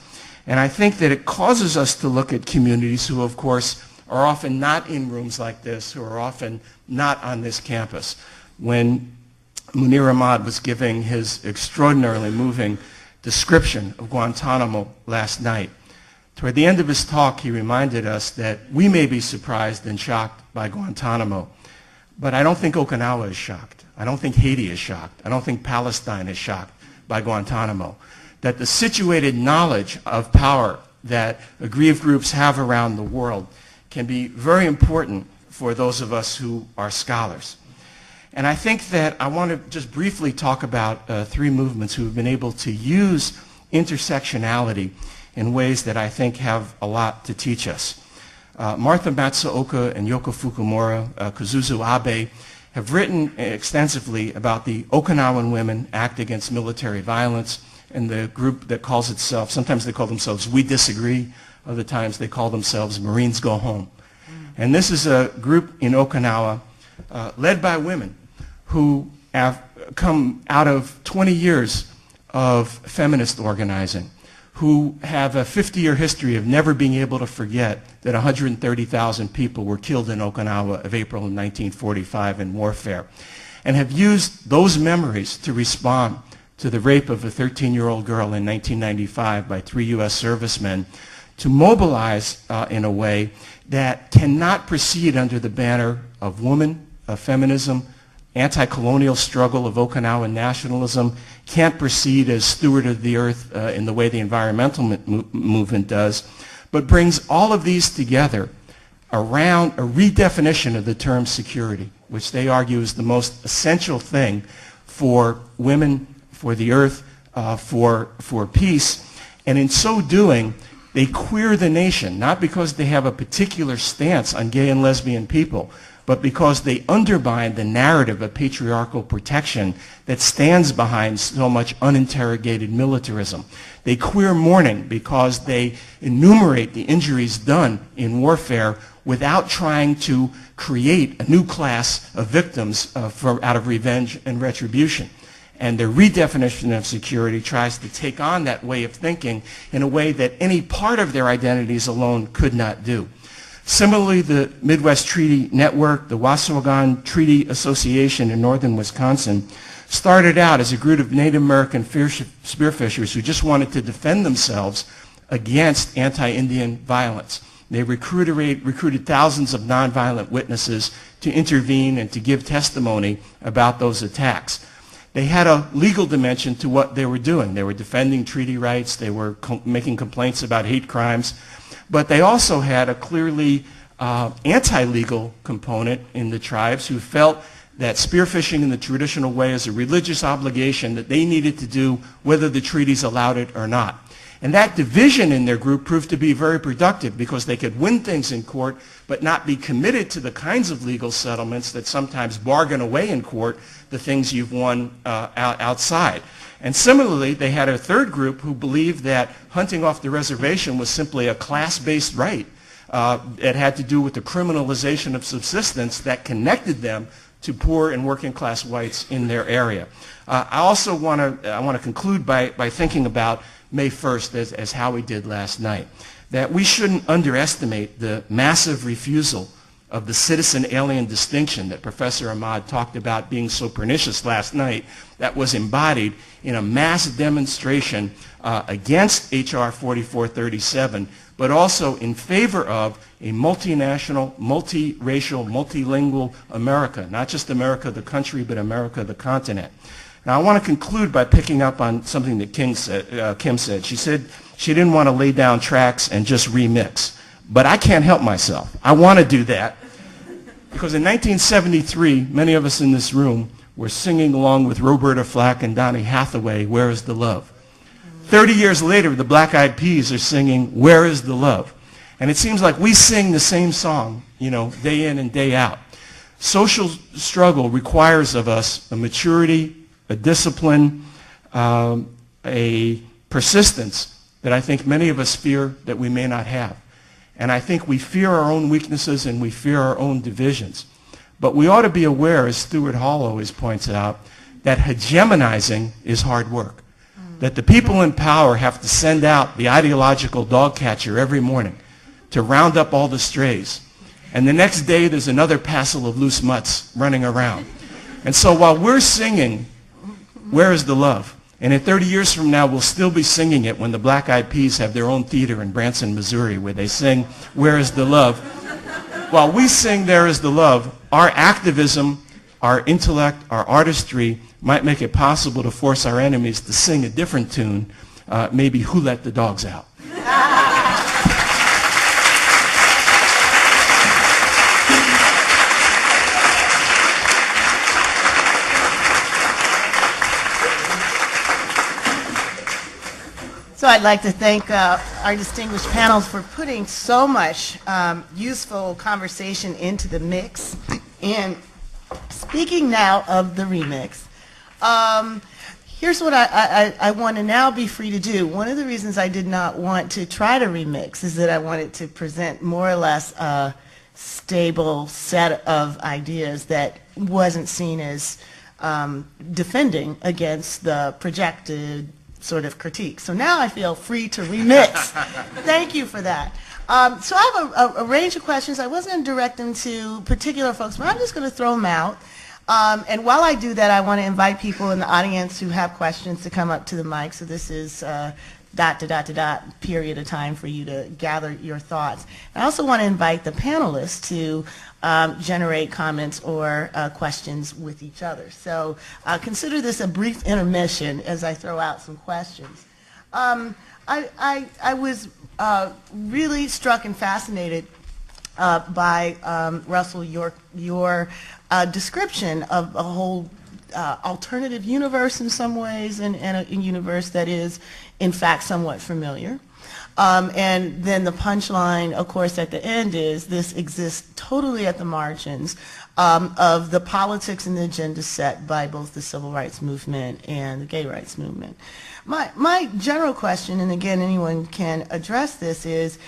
And I think that it causes us to look at communities who, of course, are often not in rooms like this, who are often not on this campus. When Munir Ahmad was giving his extraordinarily moving description of Guantanamo last night, toward the end of his talk, he reminded us that we may be surprised and shocked by Guantanamo, but I don't think Okinawa is shocked. I don't think Haiti is shocked. I don't think Palestine is shocked by Guantanamo. That the situated knowledge of power that aggrieved groups have around the world can be very important for those of us who are scholars. And I think that I want to just briefly talk about three movements who have been able to use intersectionality in ways that I think have a lot to teach us. Martha Matsuoka and Yoko Fukumura, Kazuzu Abe, have written extensively about the Okinawan Women Act Against Military Violence, and the group that calls itself, sometimes they call themselves We Disagree, other times they call themselves Marines Go Home. And this is a group in Okinawa led by women who have come out of 20 years of feminist organizing, who have a 50-year history of never being able to forget that 130,000 people were killed in Okinawa of April of 1945 in warfare, and have used those memories to respond to the rape of a 13-year-old girl in 1995 by 3 U.S. servicemen, to mobilize in a way that cannot proceed under the banner of woman, of feminism, anti-colonial struggle of Okinawan nationalism, can't proceed as steward of the earth in the way the environmental movement does, but brings all of these together around a redefinition of the term security, which they argue is the most essential thing for women, for the earth, for peace. And in so doing, they queer the nation, not because they have a particular stance on gay and lesbian people, but because they undermine the narrative of patriarchal protection that stands behind so much uninterrogated militarism. They queer mourning because they enumerate the injuries done in warfare without trying to create a new class of victims out of revenge and retribution. And their redefinition of security tries to take on that way of thinking in a way that any part of their identities alone could not do. Similarly, the Midwest Treaty Network, the Wasawagan Treaty Association in northern Wisconsin, started out as a group of Native American spearfishers who just wanted to defend themselves against anti-Indian violence. They recruited thousands of nonviolent witnesses to intervene and to give testimony about those attacks. They had a legal dimension to what they were doing. They were defending treaty rights. They were making complaints about hate crimes. But they also had a clearly anti-legal component in the tribes who felt that spearfishing in the traditional way is a religious obligation that they needed to do whether the treaties allowed it or not. And that division in their group proved to be very productive because they could win things in court but not be committed to the kinds of legal settlements that sometimes bargain away in court the things you've won outside. And similarly, they had a third group who believed that hunting off the reservation was simply a class-based right. It had to do with the criminalization of subsistence that connected them to poor and working class whites in their area. I also want to conclude by thinking about May 1st as how we did last night, that we shouldn't underestimate the massive refusal of the citizen alien distinction that Professor Ahmad talked about being so pernicious last night, that was embodied in a mass demonstration against H.R. 4437, but also in favor of a multinational, multiracial, multilingual America, not just America the country, but America the continent. Now I want to conclude by picking up on something that Kim said. She said she didn't want to lay down tracks and just remix. But I can't help myself. I want to do that because in 1973, many of us in this room were singing along with Roberta Flack and Donny Hathaway, Where is the Love? 30 years later, the Black Eyed Peas are singing, Where is the Love? And it seems like we sing the same song, day in and day out. Social struggle requires of us a maturity, a discipline, a persistence that I think many of us fear that we may not have. And I think we fear our own weaknesses and we fear our own divisions. But we ought to be aware, as Stuart Hall always points out, that hegemonizing is hard work. That the people in power have to send out the ideological dog catcher every morning to round up all the strays. And the next day there's another passel of loose mutts running around. And so while we're singing, Where is the Love? And in 30 years from now, we'll still be singing it when the Black Eyed Peas have their own theater in Branson, Missouri, where they sing, Where is the Love? While we sing, There is the Love, our activism, our intellect, our artistry might make it possible to force our enemies to sing a different tune, maybe Who Let the Dogs Out? So I'd like to thank our distinguished panels for putting so much useful conversation into the mix. And speaking now of the remix, here's what I want to now be free to do. One of the reasons I did not want to try to remix is that I wanted to present more or less a stable set of ideas that wasn't seen as defending against the projected sort of critique. So now I feel free to remix. Thank you for that. So I have a range of questions. I wasn't going to direct them to particular folks, but I'm just going to throw them out. And while I do that, I want to invite people in the audience who have questions to come up to the mic. So this is period of time for you to gather your thoughts. I also want to invite the panelists to generate comments or questions with each other. So consider this a brief intermission as I throw out some questions. I was really struck and fascinated by Russell, your description of a whole alternative universe in some ways, and a universe that is in fact somewhat familiar. And then the punchline, of course, at the end is this exists totally at the margins of the politics and the agenda set by both the civil rights movement and the gay rights movement. My general question, and again anyone can address this, is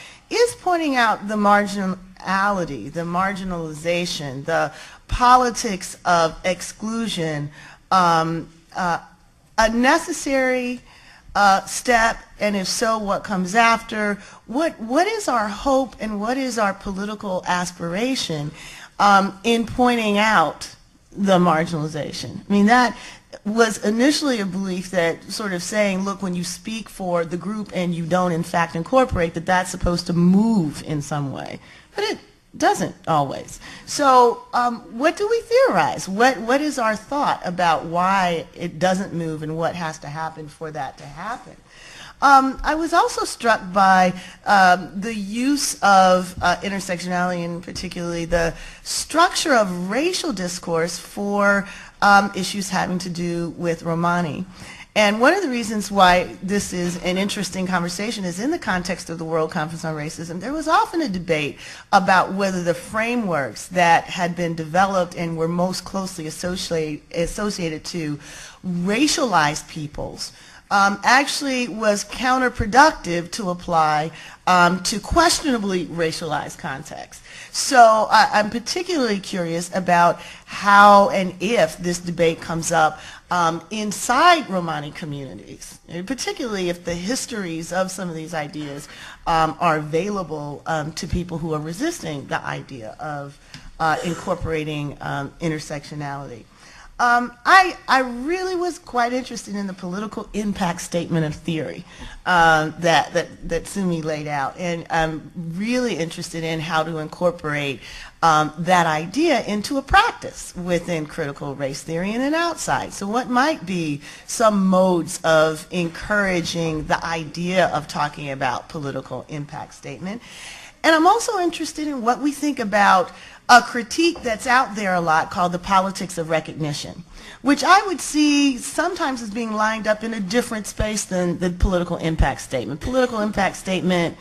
pointing out the marginality, the marginalization, the politics of exclusion a necessary step, and if so, what comes after? What is our hope and what is our political aspiration in pointing out the marginalization? I mean, that was initially a belief that sort of saying, look, when you speak for the group and you don't in fact incorporate, that that's supposed to move in some way. But it doesn't always. So what do we theorize? What is our thought about why it doesn't move and what has to happen for that to happen? I was also struck by the use of intersectionality, and particularly the structure of racial discourse for issues having to do with Romani. And one of the reasons why this is an interesting conversation is in the context of the World Conference on Racism, there was often a debate about whether the frameworks that had been developed and were most closely associated to racialized peoples actually was counterproductive to apply to questionably racialized contexts. So I'm particularly curious about how and if this debate comes up inside Romani communities, and particularly if the histories of some of these ideas are available to people who are resisting the idea of incorporating intersectionality. I really was quite interested in the political impact statement of theory that Sumi laid out, and I'm really interested in how to incorporate that idea into a practice within critical race theory and outside. So what might be some modes of encouraging the idea of talking about political impact statement? And I'm also interested in what we think about a critique that's out there a lot called the politics of recognition, which I would see sometimes as being lined up in a different space than the political impact statement. Political impact statement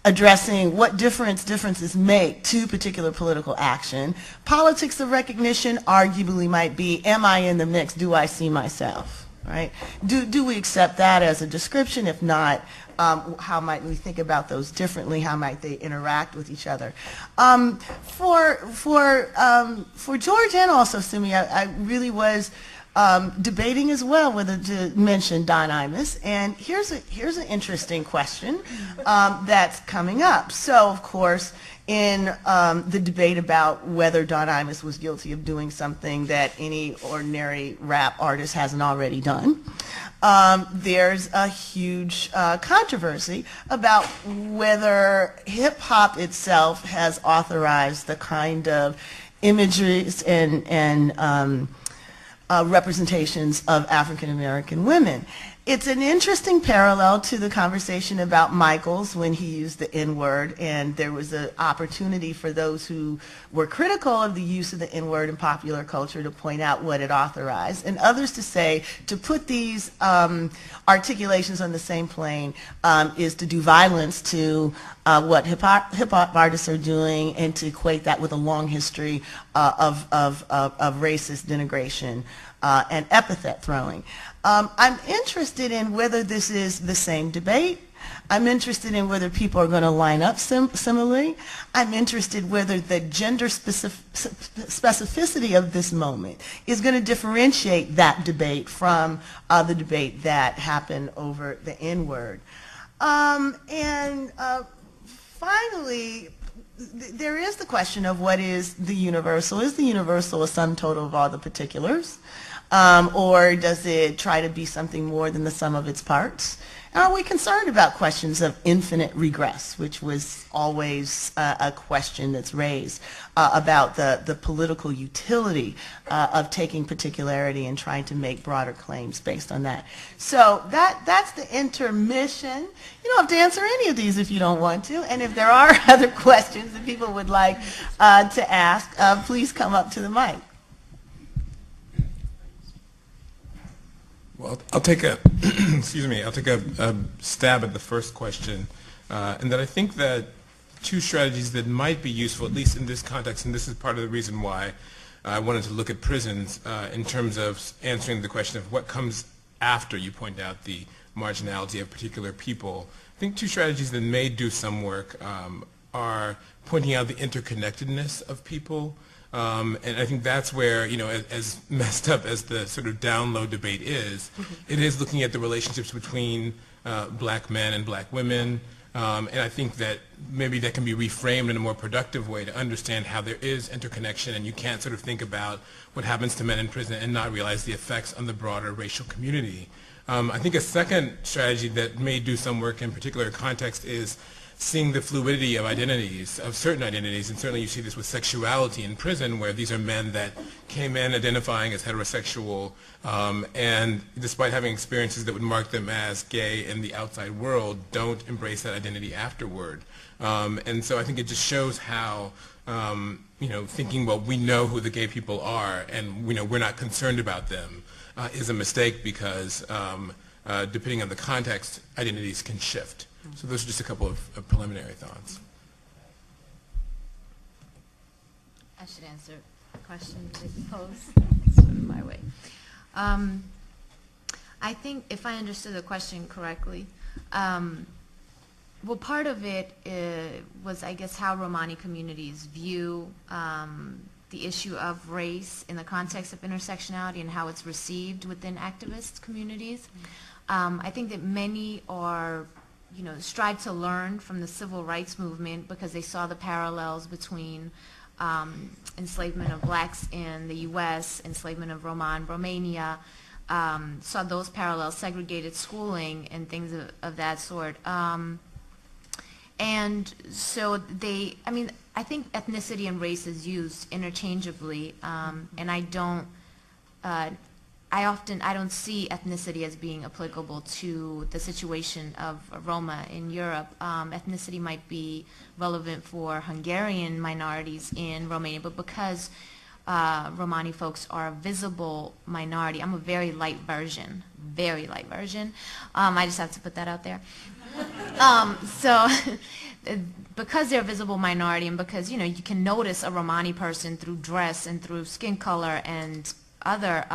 addressing what differences make to particular political action. Politics of recognition arguably might be, am I in the mix? Do I see myself? Right? Do we accept that as a description? If not, how might we think about those differently? How might they interact with each other? For George and also Sumi, I really was debating as well whether to mention Don Imus. And here's an interesting question that's coming up. So, of course, in the debate about whether Don Imus was guilty of doing something that any ordinary rap artist hasn't already done, there's a huge controversy about whether hip-hop itself has authorized the kind of imageries and representations of African American women. It's an interesting parallel to the conversation about Michaels when he used the N-word, and there was an opportunity for those who were critical of the use of the N-word in popular culture to point out what it authorized, and others to say to put these articulations on the same plane is to do violence to what hip-hop artists are doing, and to equate that with a long history of racist denigration and epithet throwing. I'm interested in whether this is the same debate. I'm interested in whether people are going to line up similarly. I'm interested whether the gender specificity of this moment is going to differentiate that debate from the debate that happened over the N-word. Finally, there is the question of what is the universal. Is the universal a sum total of all the particulars? Or does it try to be something more than the sum of its parts? And are we concerned about questions of infinite regress, which was always a question that's raised about the political utility of taking particularity and trying to make broader claims based on that. So that's the intermission. You don't have to answer any of these if you don't want to. And if there are other questions that people would like to ask, please come up to the mic. Well, I'll take a I'll take a stab at the first question, and that I think that two strategies that might be useful, at least in this context, and this is part of the reason why I wanted to look at prisons in terms of answering the question of what comes after you point out the marginality of particular people. I think two strategies that may do some work are pointing out the interconnectedness of people. And I think that's where, you know, as messed up as the sort of down low debate is, it is looking at the relationships between black men and black women, And I think that maybe that can be reframed in a more productive way to understand how there is interconnection, and you can't sort of think about what happens to men in prison and not realize the effects on the broader racial community. I think a second strategy that may do some work in particular context is seeing the fluidity of identities, of certain identities, and certainly you see this with sexuality in prison, where these are men that came in identifying as heterosexual, and despite having experiences that would mark them as gay in the outside world, don't embrace that identity afterward. And so I think it just shows how, thinking, well, we know who the gay people are, and we're not concerned about them, is a mistake, because depending on the context, identities can shift. So those are just a couple of preliminary thoughts. I should answer a question that you posed, sort of my way. I think if I understood the question correctly, well, part of it was, I guess, how Romani communities view the issue of race in the context of intersectionality and how it's received within activist communities. I think that many are strive to learn from the civil rights movement because they saw the parallels between enslavement of blacks in the U.S., enslavement of Romania, saw those parallels, segregated schooling and things of that sort. And so I think ethnicity and race is used interchangeably, and I don't see ethnicity as being applicable to the situation of Roma in Europe. Ethnicity might be relevant for Hungarian minorities in Romania, but because Romani folks are a visible minority, I'm a very light version. I just have to put that out there. So because they're a visible minority, and because you can notice a Romani person through dress and through skin color and other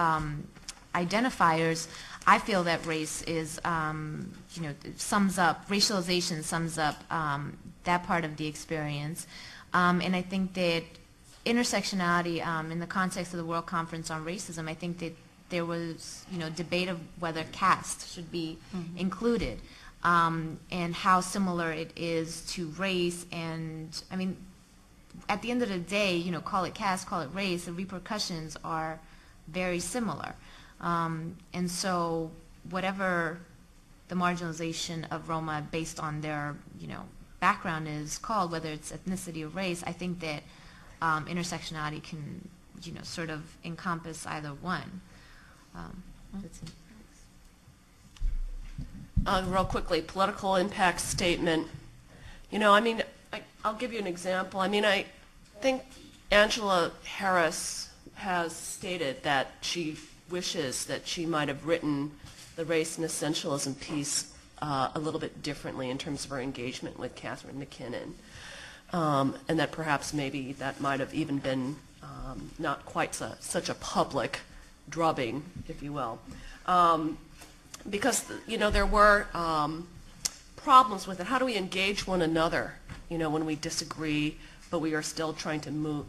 identifiers, I feel that race is, sums up, racialization sums up that part of the experience. And I think that intersectionality, in the context of the World Conference on Racism, I think that there was, debate of whether caste should be included, and how similar it is to race. And, I mean, at the end of the day, call it caste, call it race, the repercussions are very similar. And so whatever the marginalization of Roma based on their, background is called, whether it's ethnicity or race, I think that intersectionality can, sort of encompass either one. That's it. Real quickly, political impact statement. I'll give you an example. I think Angela Harris has stated that she wishes that she might have written the race and essentialism piece a little bit differently in terms of her engagement with Catherine McKinnon, and that perhaps maybe that might have even been not quite such a public drubbing, if you will, because there were problems with it. How do we engage one another, when we disagree, but we are still trying to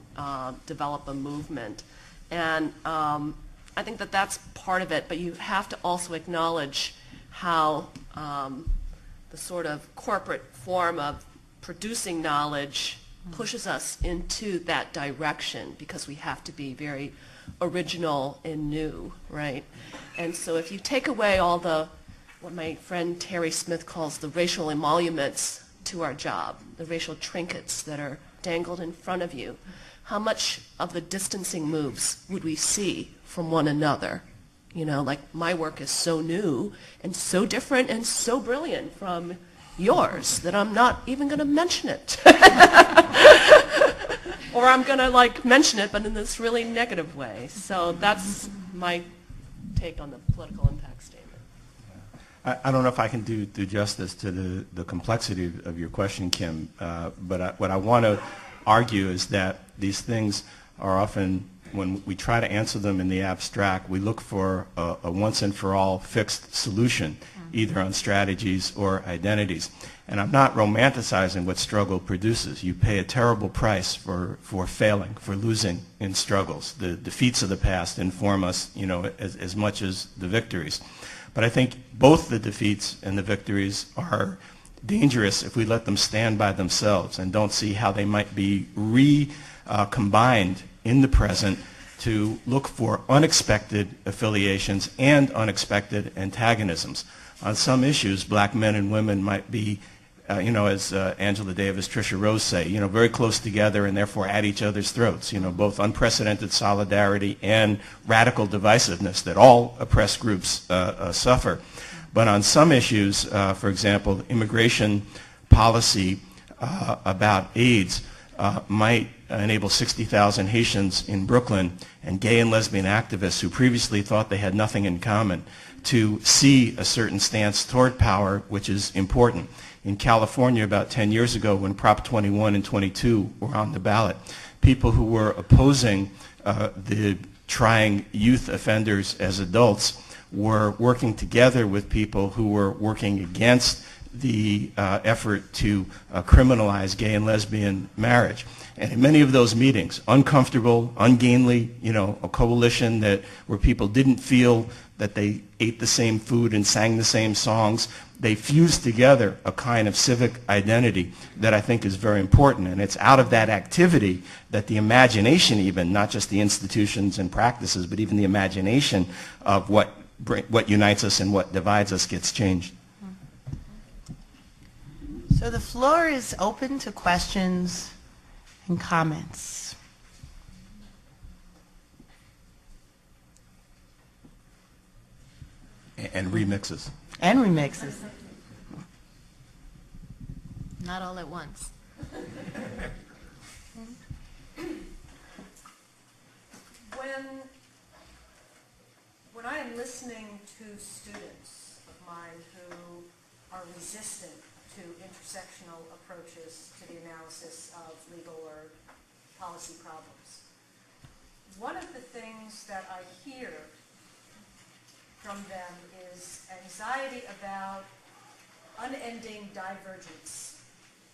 develop a movement? And I think that that's part of it, but you have to also acknowledge how the sort of corporate form of producing knowledge pushes us into that direction, because we have to be very original and new, right? And so if you take away all what my friend Terry Smith calls the racial emoluments to our job, the racial trinkets that are dangled in front of you, how much of the distancing moves would we see from one another? Like my work is so new and so different and so brilliant from yours that I'm not even going to mention it. Or I'm going to mention it, but in this really negative way. So that's my take on the political impact statement. I don't know if I can do justice to the complexity of your question, Kim, but what I want to argue is that these things are often, when we try to answer them in the abstract, we look for a once and for all fixed solution, either on strategies or identities. And I'm not romanticizing what struggle produces. You pay a terrible price for failing, for losing in struggles. The defeats of the past inform us, as much as the victories. But I think both the defeats and the victories are dangerous if we let them stand by themselves and don't see how they might be recombined in the present to look for unexpected affiliations and unexpected antagonisms. On some issues, black men and women might be, as Angela Davis, Tricia Rose say, very close together and therefore at each other's throats, both unprecedented solidarity and radical divisiveness that all oppressed groups suffer. But on some issues, for example, immigration policy about AIDS might enable 60,000 Haitians in Brooklyn and gay and lesbian activists who previously thought they had nothing in common to see a certain stance toward power, which is important. In California about 10 years ago, when Prop 21 and 22 were on the ballot, people who were opposing the trying youth offenders as adults were working together with people who were working against the effort to criminalize gay and lesbian marriage. And in many of those meetings, uncomfortable, ungainly, a coalition where people didn't feel that they ate the same food and sang the same songs, they fused together a kind of civic identity that I think is very important. And it's out of that activity that the imagination even, not just the institutions and practices, but even the imagination of what unites us and what divides us gets changed. So the floor is open to questions and comments. And remixes. And remixes. Not all at once. When I am listening to students of mine who are resistant to intersectional approaches to the analysis of legal or policy problems, one of the things that I hear from them is anxiety about unending divergence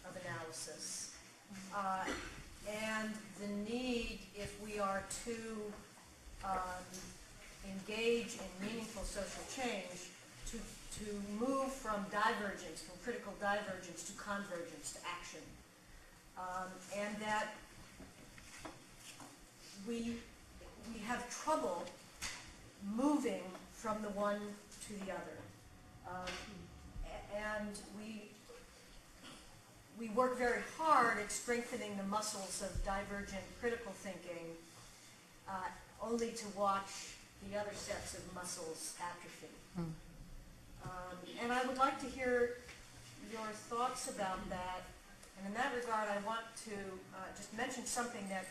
of analysis and the need, if we are to engage in meaningful social change, to move from divergence, from critical divergence to convergence, to action. And that we have trouble moving from the one to the other. And we work very hard at strengthening the muscles of divergent critical thinking, only to watch the other sets of muscles atrophy. And I would like to hear your thoughts about that. And in that regard, I want to just mention something that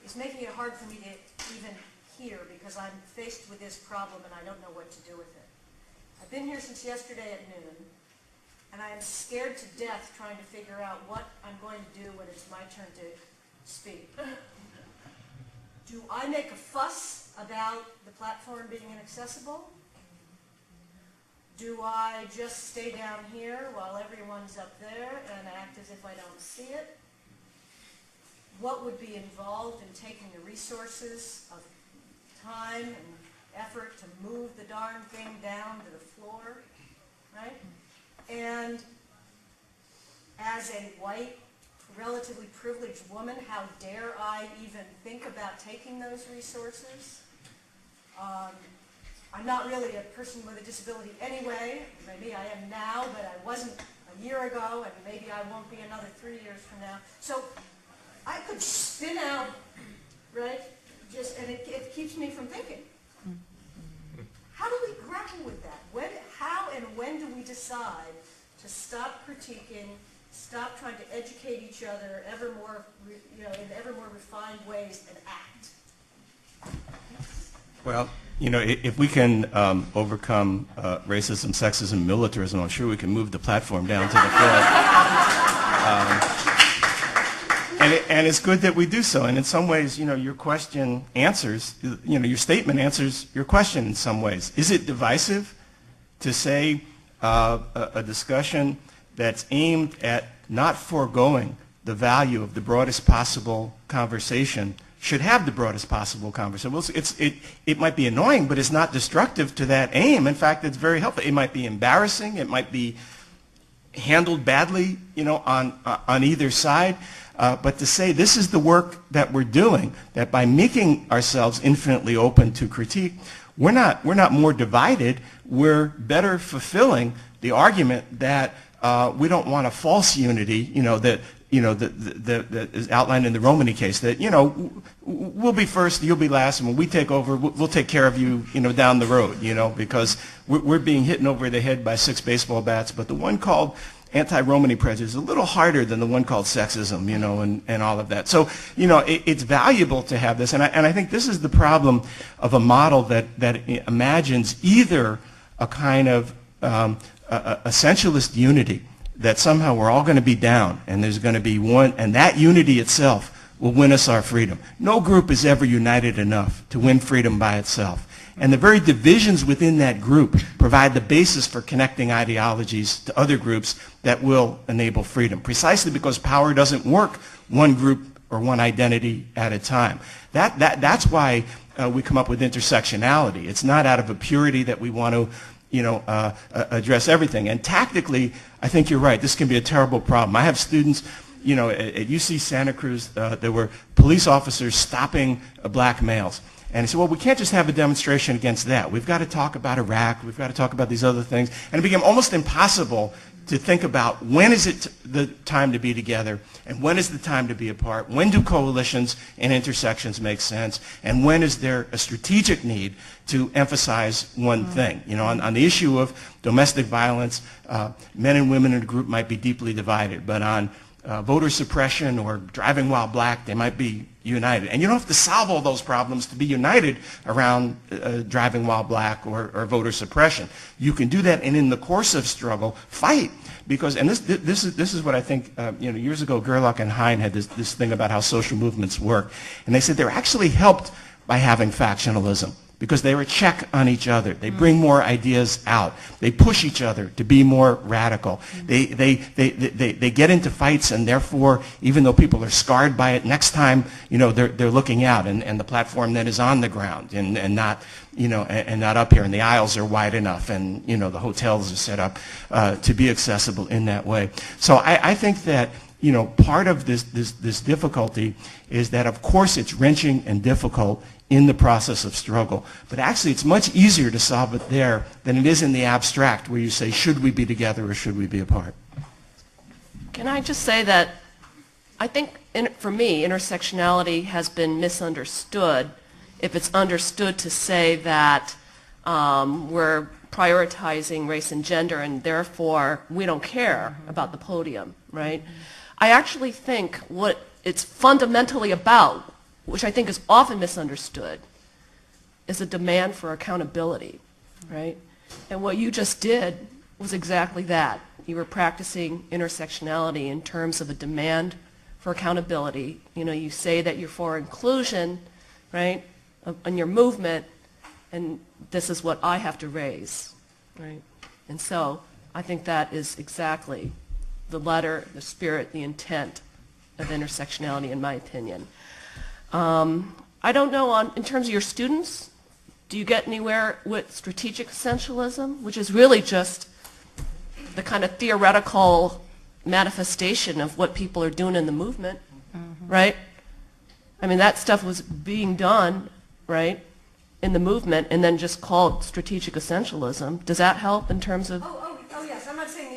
is making it hard for me to even hear, because I'm faced with this problem and I don't know what to do with it. I've been here since yesterday at noon, and I am scared to death trying to figure out what I'm going to do when it's my turn to speak. Do I make a fuss about the platform being inaccessible? Do I just stay down here while everyone's up there and act as if I don't see it? What would be involved in taking the resources of time and effort to move the darn thing down to the floor, right? And as a white, relatively privileged woman, how dare I even think about taking those resources? I'm not really a person with a disability anyway. Maybe I am now, but I wasn't a year ago, and maybe I won't be another 3 years from now. So I could spin out, right? And it keeps me from thinking. How do we grapple with that? How and when do we decide to stop critiquing, stop trying to educate each other ever more, in ever more refined ways, and act? Well, if we can overcome racism, sexism, militarism, I'm sure we can move the platform down to the floor. And it's good that we do so. And in some ways, your question answers, your statement answers your question in some ways. Is it divisive to say a discussion that's aimed at not foregoing the value of the broadest possible conversation should have the broadest possible conversation? Well, it might be annoying, but it's not destructive to that aim. In fact, it's very helpful. It might be embarrassing. It might be handled badly, on either side. But to say this is the work that we're doing, that by making ourselves infinitely open to critique, we're not more divided. We're better fulfilling the argument that we don't want a false unity, that is outlined in the Romani case, that, we'll be first, you'll be last, and when we take over, we'll take care of you, down the road, because we're being hit over the head by 6 baseball bats. But the one called anti-Romani prejudice is a little harder than the one called sexism, and all of that. So, it's valuable to have this, and I think this is the problem of a model that imagines either a kind of essentialist unity, that somehow we're all going to be down and there's going to be one, and that unity itself will win us our freedom. No group is ever united enough to win freedom by itself. And the very divisions within that group provide the basis for connecting ideologies to other groups that will enable freedom, precisely because power doesn't work one group or one identity at a time. That's why we come up with intersectionality. It's not out of a purity that we want to address everything. And tactically, I think you're right. This can be a terrible problem. I have students, at UC Santa Cruz, there were police officers stopping black males. And he said, well, we can't just have a demonstration against that. We've got to talk about Iraq. We've got to talk about these other things. And it became almost impossible to think about when is it the time to be together and when is the time to be apart. When do coalitions and intersections make sense? And when is there a strategic need to emphasize one thing? On the issue of domestic violence, men and women in a group might be deeply divided. But on voter suppression or driving while black, they might be united. And you don't have to solve all those problems to be united around driving while black or voter suppression. You can do that, and in the course of struggle, fight. Because, and this is what I think, years ago, Gerlach and Hein had this thing about how social movements work. And they said they're actually helped by having factionalism, because they're a check on each other. They bring more ideas out. They push each other to be more radical. They get into fights, and therefore, even though people are scarred by it, next time, they're looking out, and the platform then is on the ground and not, and not up here, and the aisles are wide enough, and, the hotels are set up to be accessible in that way. So I think that, part of this difficulty is that, of course, it's wrenching and difficult in the process of struggle. But actually, it's much easier to solve it there than it is in the abstract, where you say, should we be together or should we be apart? Can I just say that I think, for me, intersectionality has been misunderstood if it's understood to say that we're prioritizing race and gender and therefore we don't care about the podium, right? I actually think what it's fundamentally about, which I think is often misunderstood, is a demand for accountability, right? And what you just did was exactly that. You were practicing intersectionality in terms of a demand for accountability. You say that you're for inclusion, right, in your movement, and this is what I have to raise, right? And so I think that is exactly the letter, the spirit, the intent of intersectionality, in my opinion. I don't know, in terms of your students, do you get anywhere with strategic essentialism, which is really just the kind of theoretical manifestation of what people are doing in the movement, right? I mean, that stuff was being done, right, in the movement, and then just called strategic essentialism. Does that help in terms of? Oh yes. I'm not saying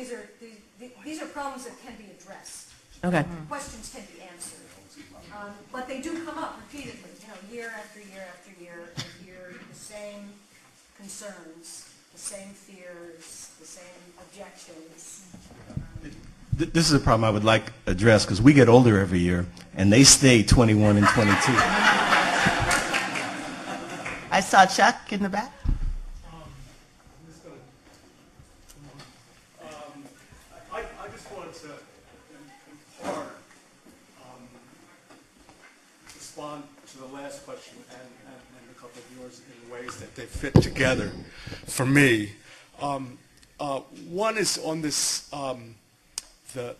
these are problems that can be addressed. Okay. Questions can be answered. But they do come up repeatedly, year after year after year. You hear the same concerns, the same fears, the same objections. This is a problem I would like addressed, because we get older every year, and they stay 21 and 22. I saw Chuck in the back. I just wanted to, in part, respond to the last question and a couple of yours in ways that they fit together for me. One is on this, the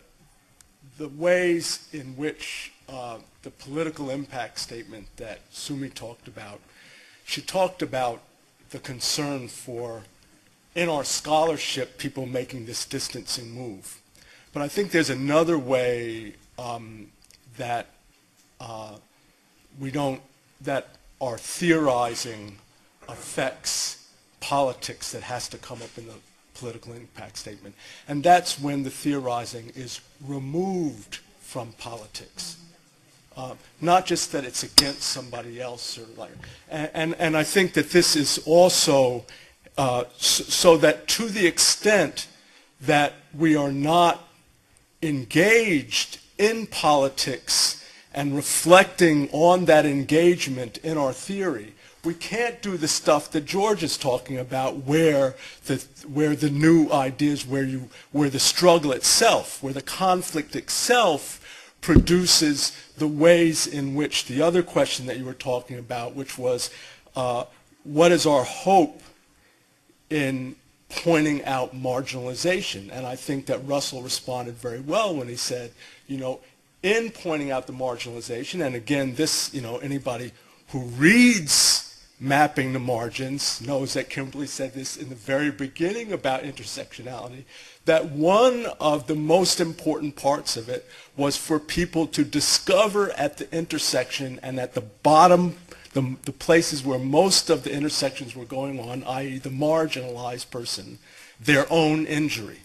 ways in which the political impact statement that Sumi talked about. She talked about the concern for, in our scholarship, people making this distancing move. But I think there's another way that that our theorizing affects politics that has to come up in the political impact statement. And that's when the theorizing is removed from politics. Not just that it's against somebody else, or like, and I think that this is also so that to the extent that we are not engaged in politics and reflecting on that engagement in our theory, we can't do the stuff that George is talking about, where the new ideas, where the struggle itself, where the conflict itself produces the ways in which the other question that you were talking about, which was what is our hope in pointing out marginalization? And I think that Russell responded very well when he said, in pointing out the marginalization, and again, this, anybody who reads Mapping the Margins knows that Kimberle said this in the very beginning about intersectionality, that one of the most important parts of it was for people to discover at the intersection and at the bottom, the places where most of the intersections were going on, i.e. the marginalized person, their own injury,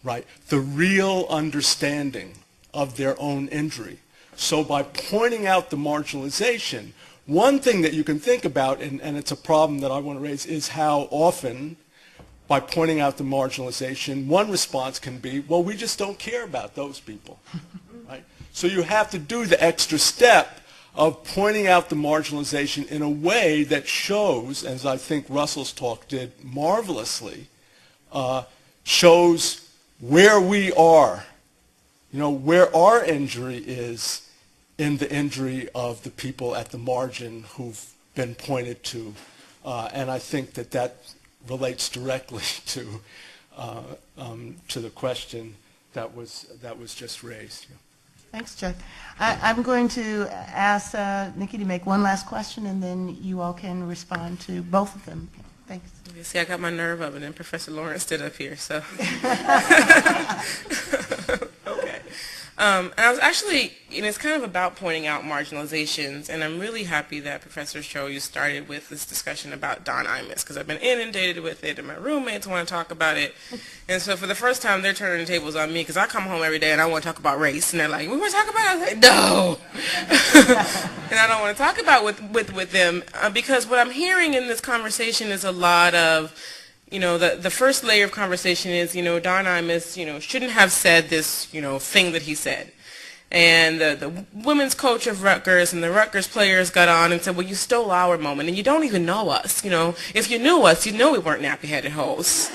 right? The real understanding of their own injury. So by pointing out the marginalization, one thing that you can think about, and it's a problem that I want to raise, is how often, by pointing out the marginalization, one response can be, well, we just don't care about those people, right? So you have to do the extra step of pointing out the marginalization in a way that shows, as I think Russell's talk did marvelously, shows where we are, where our injury is in the injury of the people at the margin who've been pointed to. And I think that relates directly to the question that was just raised. Thanks, Chuck. I'm going to ask Nikki to make one last question, and then you all can respond to both of them. Thanks. You see, I got my nerve up, and then Professor Lawrence stood up here, so. Okay. And I was actually, it's kind of about pointing out marginalizations, and I'm really happy that Professor Cho, you started with this discussion about Don Imus, because I've been inundated with it, and my roommates want to talk about it. And so for the first time, they're turning the tables on me, because I come home every day and I want to talk about race, and they're like, we want to talk about it? I was like, no! And I don't want to talk about with them, because what I'm hearing in this conversation is a lot of, the first layer of conversation is, Don Imus, shouldn't have said this, thing that he said. And the women's coach of Rutgers and the Rutgers players got on and said, well, you stole our moment, and you don't even know us. If you knew us, you'd know we weren't nappy-headed hoes.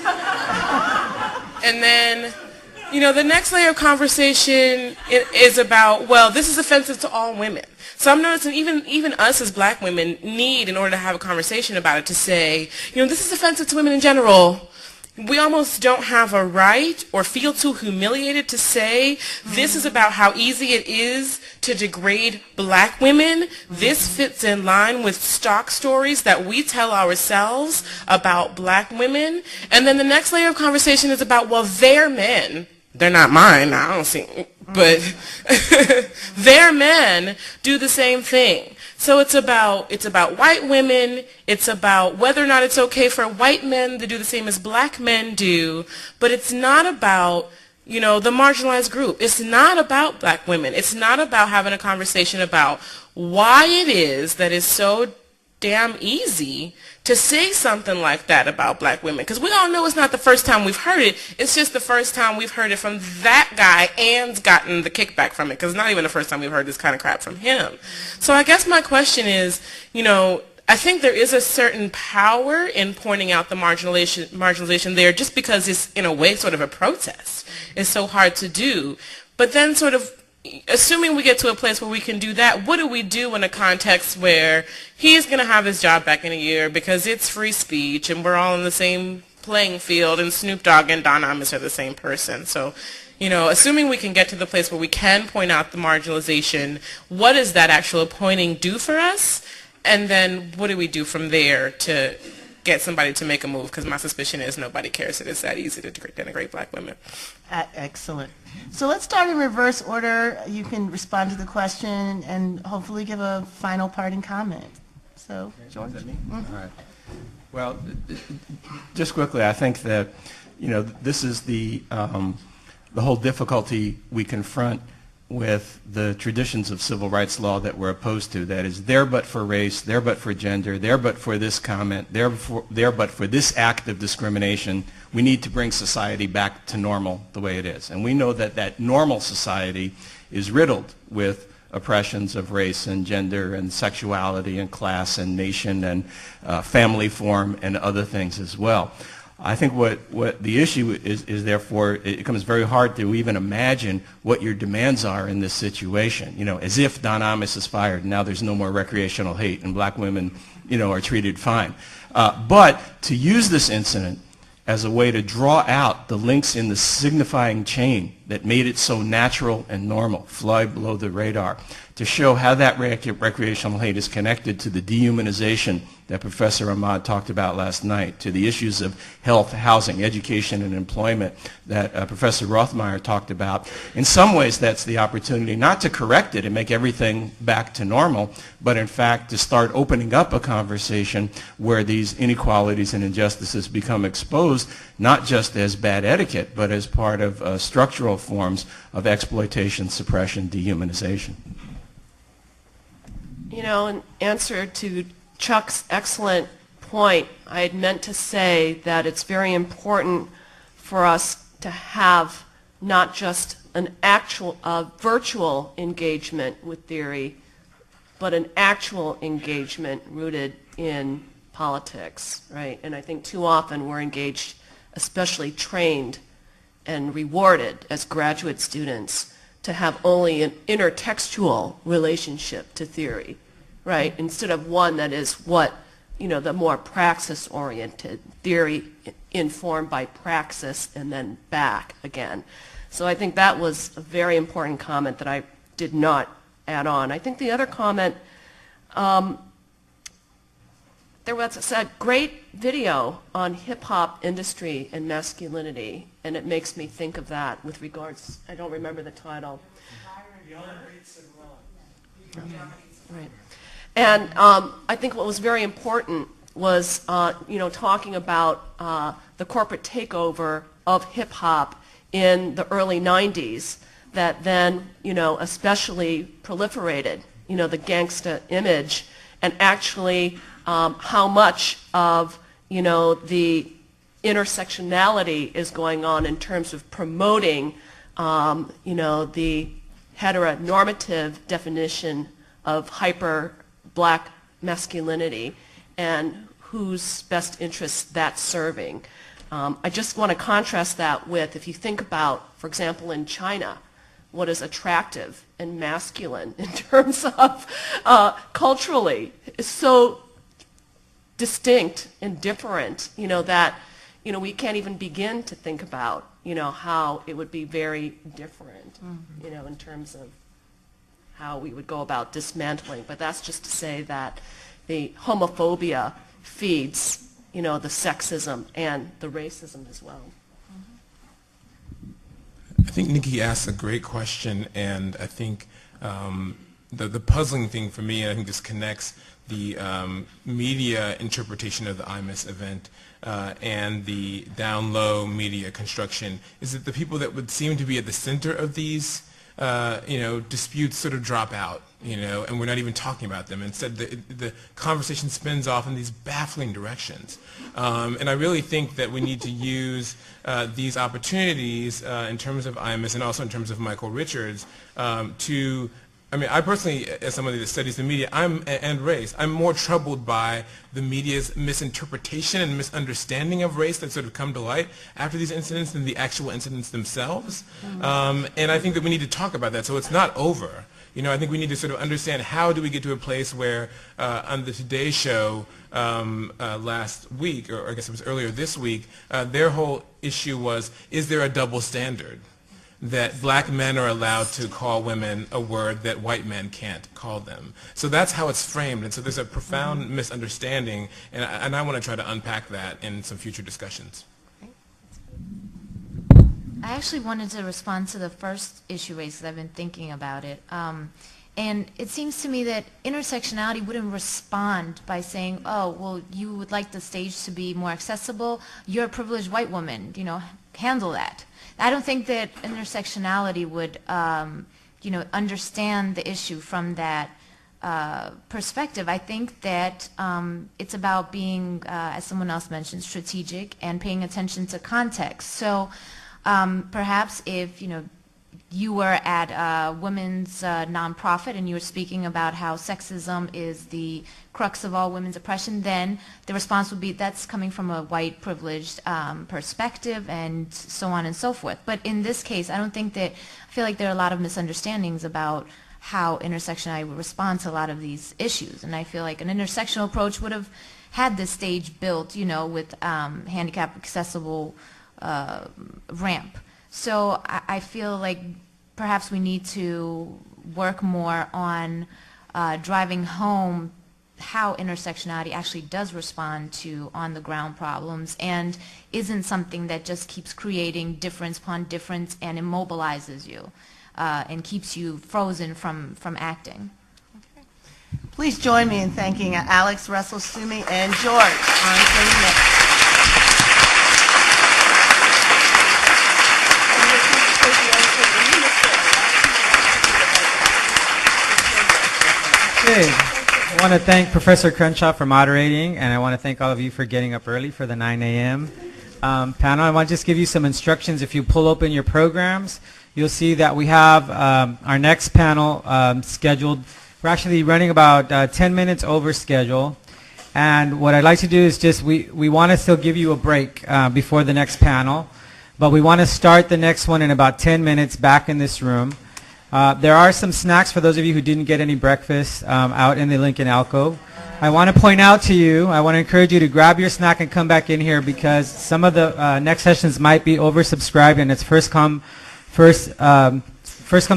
And then, the next layer of conversation is about, well, this is offensive to all women. So I'm noticing even us as black women need, in order to have a conversation about it, to say, this is offensive to women in general. We almost don't have a right or feel too humiliated to say this is about how easy it is to degrade black women. This fits in line with stock stories that we tell ourselves about black women. And then the next layer of conversation is about, well, they're men. They're not mine. I don't see, but their men do the same thing. So it's about white women. It's about whether or not it's okay for white men to do the same as black men do. But it's not about, the marginalized group. It's not about black women. It's not about having a conversation about why it is that it's so damn easy to say something like that about black women. Because we all know it's not the first time we've heard it. It's just the first time we've heard it from that guy and gotten the kickback from it. Because it's not even the first time we've heard this kind of crap from him. So I guess my question is, I think there is a certain power in pointing out the marginalization there, just because it's, in a way, sort of a protest. It's so hard to do. But then sort of, assuming we get to a place where we can do that, what do we do in a context where he's going to have his job back in a year because it's free speech and we're all in the same playing field and Snoop Dogg and Don Imus are the same person? So, assuming we can get to the place where we can point out the marginalization, what does that actual pointing do for us? And then what do we do from there to get somebody to make a move, because my suspicion is nobody cares that it's that easy to denigrate black women. Excellent. So let's start in reverse order. You can respond to the question and hopefully give a final parting comment. So, George. Is that me? All right. Well, just quickly, I think that, this is the whole difficulty we confront with the traditions of civil rights law that we're opposed to. That is, there but for race, there but for gender, there but for this comment, there but for this act of discrimination. We need to bring society back to normal the way it is. And we know that that normal society is riddled with oppressions of race and gender and sexuality and class and nation and family form and other things as well. I think what the issue is therefore, it becomes very hard to even imagine what your demands are in this situation. As if Don Imus is fired and now there's no more recreational hate and black women, are treated fine. But to use this incident as a way to draw out the links in the signifying chain that made it so natural and normal, fly below the radar, to show how that recreational hate is connected to the dehumanization that Professor Ahmad talked about last night, to the issues of health, housing, education, and employment that Professor Rothmeier talked about. In some ways, that's the opportunity not to correct it and make everything back to normal, but in fact to start opening up a conversation where these inequalities and injustices become exposed, not just as bad etiquette, but as part of structural forms of exploitation, suppression, dehumanization. In answer to Chuck's excellent point, I had meant to say that it's very important for us to have not just an actual virtual engagement with theory, but an actual engagement rooted in politics, right? And I think too often we're engaged, especially trained and rewarded as graduate students, to have only an intertextual relationship to theory, right? Instead of one that is the more praxis-oriented theory informed by praxis and then back again. So I think that was a very important comment that I did not add on. I think the other comment, there was a great video on hip-hop industry and masculinity, and it makes me think of that with regards, I don't remember the title. Right. And I think what was very important was, talking about the corporate takeover of hip-hop in the early 90s that then, especially proliferated, the gangsta image, and actually how much of, the intersectionality is going on in terms of promoting, the heteronormative definition of hyper-black masculinity and whose best interests that's serving. I just want to contrast that with, if you think about, for example, in China, what is attractive and masculine in terms of culturally is so distinct and different, that, we can't even begin to think about, how it would be very different, in terms of how we would go about dismantling. But that's just to say that the homophobia feeds, the sexism and the racism as well. I think Nikki asked a great question, and I think the puzzling thing for me, and I think this connects the media interpretation of the Imus event and the down-low media construction, is that the people that would seem to be at the center of these disputes sort of drop out, and we're not even talking about them. Instead, the conversation spins off in these baffling directions. And I really think that we need to use these opportunities in terms of Imus and also in terms of Michael Richards I personally, as somebody that studies the media and race, I'm more troubled by the media's misinterpretation and misunderstanding of race that sort of come to light after these incidents than the actual incidents themselves. And I think that we need to talk about that so it's not over. I think we need to sort of understand how do we get to a place where on the Today Show last week, or I guess it was earlier this week, their whole issue was, is there a double standard? that black men are allowed to call women a word that white men can't call them. So that's how it's framed, and so there's a profound misunderstanding, and I want to try to unpack that in some future discussions. I actually wanted to respond to the first issue raised because I've been thinking about it. And it seems to me that intersectionality wouldn't respond by saying, oh, well, you would like the stage to be more accessible. You're a privileged white woman, you know, handle that. I don't think that intersectionality would, you know, understand the issue from that perspective. I think that it's about being, as someone else mentioned, strategic and paying attention to context. So perhaps if, you know, you were at a women's nonprofit and you were speaking about how sexism is the crux of all women's oppression, then the response would be that's coming from a white privileged perspective and so on and so forth. But in this case, I don't think that, I feel like there are a lot of misunderstandings about how intersectionality would respond to a lot of these issues. And I feel like an intersectional approach would have had this stage built, you know, with handicap accessible ramp. So I feel like perhaps we need to work more on driving home how intersectionality actually does respond to on-the-ground problems and isn't something that just keeps creating difference upon difference and immobilizes you and keeps you frozen from acting. Please join me in thanking Alex, Russell, Sumi, and George on bringing that. I want to thank Professor Crenshaw for moderating, and I want to thank all of you for getting up early for the 9 a.m. Panel. I want to just give you some instructions. If you pull open your programs, you'll see that we have our next panel scheduled. We're actually running about 10 minutes over schedule. And what I'd like to do is just, we want to still give you a break before the next panel, but we want to start the next one in about 10 minutes back in this room. There are some snacks for those of you who didn't get any breakfast out in the Lincoln alcove. I want to point out to you, I want to encourage you to grab your snack and come back in here because some of the next sessions might be oversubscribed and it's first come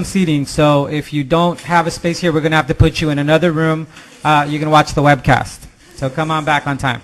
seating. So if you don't have a space here, we're going to have to put you in another room. You can watch the webcast. So come on back on time.